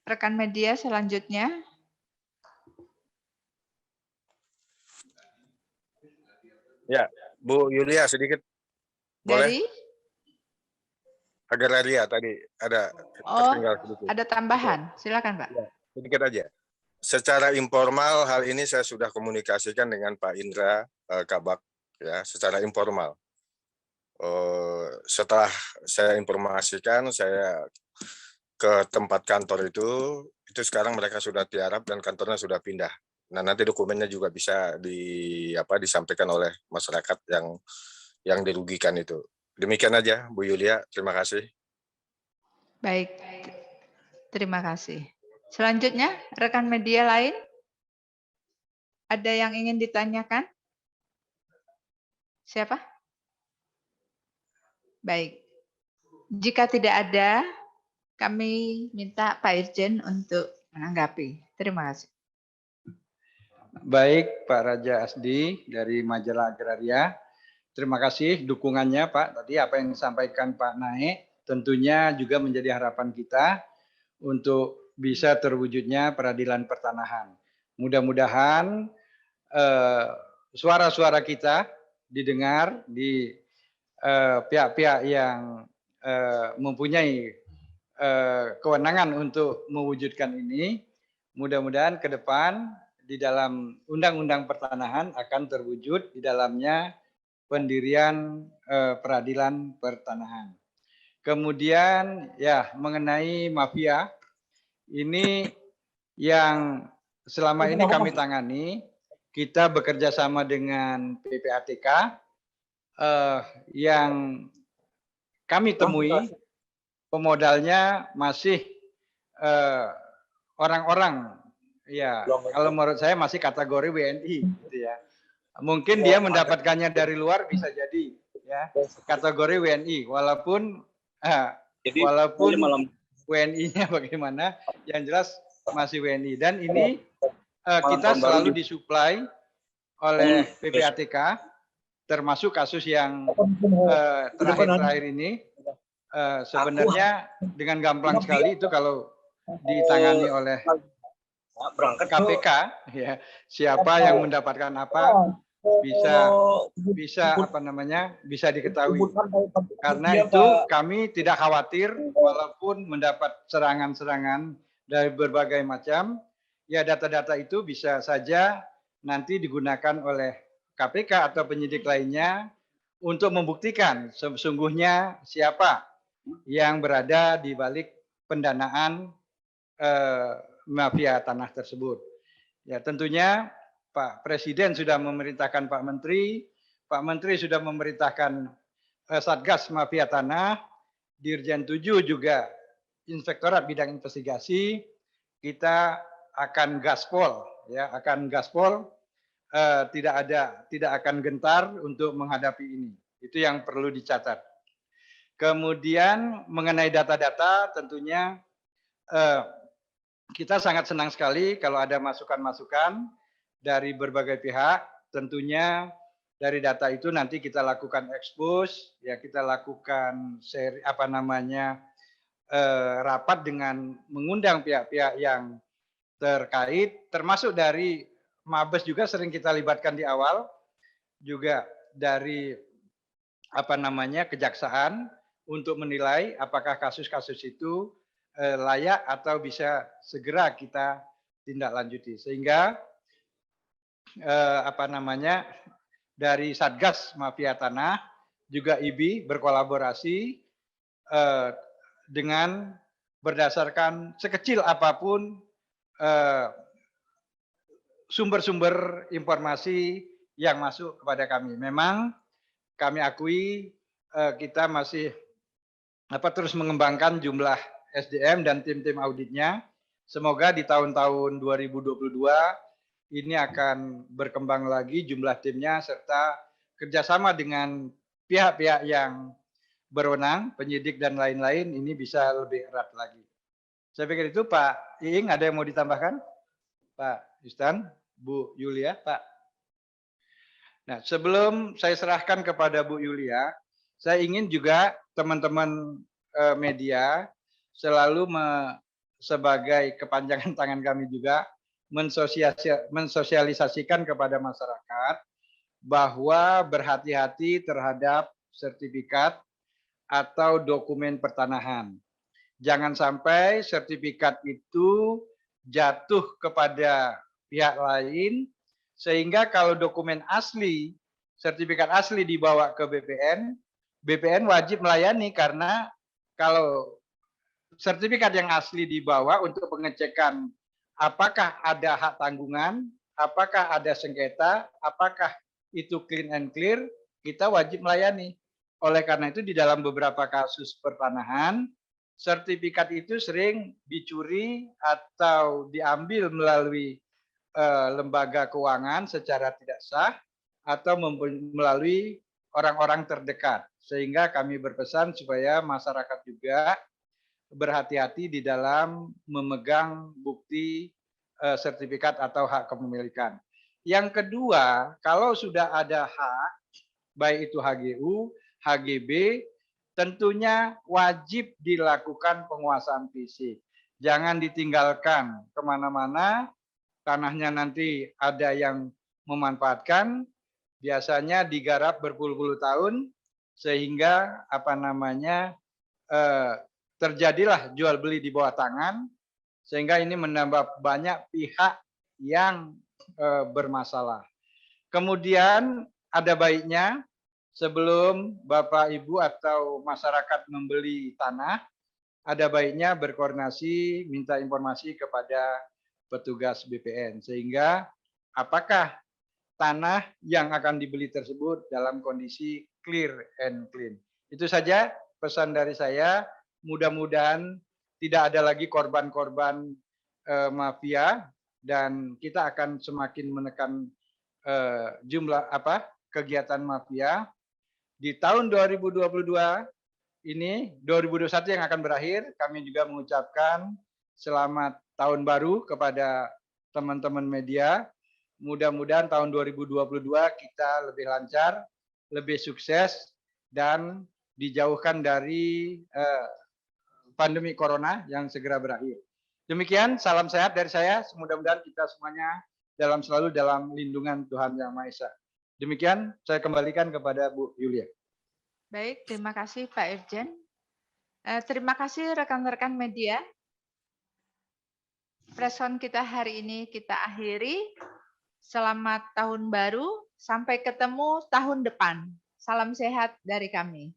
rekan media selanjutnya. Ya, Bu Yulia sedikit. Boleh? Dari? Agraria tadi ada tertinggal sedikit. Ada tambahan. Silakan Pak. Ya, sedikit aja. Secara informal hal ini saya sudah komunikasikan dengan Pak Indra Kabak ya, secara informal. Setelah saya informasikan, saya ke tempat kantor itu sekarang mereka sudah tiarap dan kantornya sudah pindah. Nah, nanti dokumennya juga bisa disampaikan oleh masyarakat yang dirugikan itu. Demikian aja Bu Yulia, terima kasih. Baik, terima kasih. Selanjutnya, rekan media lain, ada yang ingin ditanyakan? Siapa? Baik, jika tidak ada, kami minta Pak Irjen untuk menanggapi. Terima kasih. Baik, Pak Raja Asdi dari Majalah Agraria. Terima kasih dukungannya Pak. Tadi apa yang disampaikan Pak Naik tentunya juga menjadi harapan kita untuk bisa terwujudnya peradilan pertanahan. Mudah-mudahan suara-suara kita didengar di pihak-pihak yang mempunyai kewenangan untuk mewujudkan ini. Mudah-mudahan ke depan di dalam Undang-Undang Pertanahan akan terwujud di dalamnya pendirian peradilan pertanahan. Kemudian ya mengenai mafia ini yang selama ini kami tangani, kita bekerja sama dengan PPATK yang kami temui pemodalnya masih orang-orang ya kalau menurut saya masih kategori WNI gitu ya. Mungkin dia mendapatkannya dari luar bisa jadi ya kategori WNI walaupun WNI-nya bagaimana yang jelas masih WNI dan ini kita selalu disuplai oleh PPATK termasuk kasus yang terakhir-terakhir ini sebenarnya dengan gampang sekali itu kalau ditangani oleh KPK ya siapa yang mendapatkan apa bisa diketahui karena itu kami tidak khawatir walaupun mendapat serangan-serangan dari berbagai macam ya data-data itu bisa saja nanti digunakan oleh KPK atau penyidik lainnya untuk membuktikan sesungguhnya siapa yang berada di balik pendanaan mafia tanah tersebut. Ya tentunya Pak Presiden sudah memerintahkan Pak Menteri sudah memerintahkan Satgas Mafia Tanah, Dirjen 7 juga Inspektorat Bidang Investigasi, kita akan gaspol, ya akan gaspol, tidak akan gentar untuk menghadapi ini. Itu yang perlu dicatat. Kemudian mengenai data-data, tentunya kita sangat senang sekali kalau ada masukan-masukan dari berbagai pihak, tentunya dari data itu nanti kita lakukan expose, ya kita lakukan rapat dengan mengundang pihak-pihak yang terkait, termasuk dari Mabes juga sering kita libatkan di awal, juga dari kejaksaan untuk menilai apakah kasus-kasus itu layak atau bisa segera kita tindak lanjuti. Sehingga dari Satgas Mafia Tanah juga IBI berkolaborasi dengan berdasarkan sekecil apapun sumber-sumber informasi yang masuk kepada kami. Memang kami akui kita masih terus mengembangkan jumlah SDM dan tim-tim auditnya. Semoga di tahun-tahun 2022 ini akan berkembang lagi jumlah timnya serta kerjasama dengan pihak-pihak yang berwenang, penyidik dan lain-lain ini bisa lebih erat lagi. Saya pikir itu Pak Iing, ada yang mau ditambahkan? Pak Yustan, Bu Yulia, Pak. Nah, sebelum saya serahkan kepada Bu Yulia, saya ingin juga teman-teman media selalu sebagai kepanjangan tangan kami juga mensosialisasikan kepada masyarakat bahwa berhati-hati terhadap sertifikat atau dokumen pertanahan. Jangan sampai sertifikat itu jatuh kepada pihak lain, sehingga kalau dokumen asli, sertifikat asli dibawa ke BPN, BPN wajib melayani karena kalau sertifikat yang asli dibawa untuk pengecekan apakah ada hak tanggungan, apakah ada sengketa, apakah itu clean and clear, kita wajib melayani. Oleh karena itu di dalam beberapa kasus pertanahan, sertifikat itu sering dicuri atau diambil melalui lembaga keuangan secara tidak sah atau melalui orang-orang terdekat. Sehingga kami berpesan supaya masyarakat juga berhati-hati di dalam memegang bukti sertifikat atau hak kepemilikan. Yang kedua, kalau sudah ada hak, baik itu HGU, HGB, tentunya wajib dilakukan penguasaan fisik. Jangan ditinggalkan kemana-mana, tanahnya nanti ada yang memanfaatkan, biasanya digarap berpuluh-puluh tahun, sehingga terjadilah jual beli di bawah tangan, sehingga ini menambah banyak pihak yang bermasalah. Kemudian ada baiknya sebelum Bapak Ibu atau masyarakat membeli tanah, ada baiknya berkoordinasi minta informasi kepada petugas BPN sehingga apakah tanah yang akan dibeli tersebut dalam kondisi clear and clean. Itu saja pesan dari saya. Mudah-mudahan tidak ada lagi korban-korban mafia dan kita akan semakin menekan jumlah kegiatan mafia. Di tahun 2022 ini 2021 yang akan berakhir, kami juga mengucapkan selamat tahun baru kepada teman-teman media. Mudah-mudahan tahun 2022 kita lebih lancar, lebih sukses dan dijauhkan dari pandemi corona yang segera berakhir. Demikian, salam sehat dari saya. Mudah-mudahan kita semuanya selalu dalam lindungan Tuhan Yang Maha Esa. Demikian, saya kembalikan kepada Bu Yulia. Baik, terima kasih Pak Irjen. Terima kasih rekan-rekan media. Preskon kita hari ini kita akhiri. Selamat tahun baru, sampai ketemu tahun depan. Salam sehat dari kami.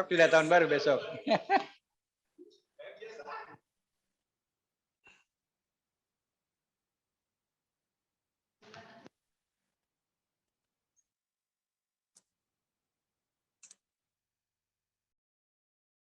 Sudah tahun baru besok.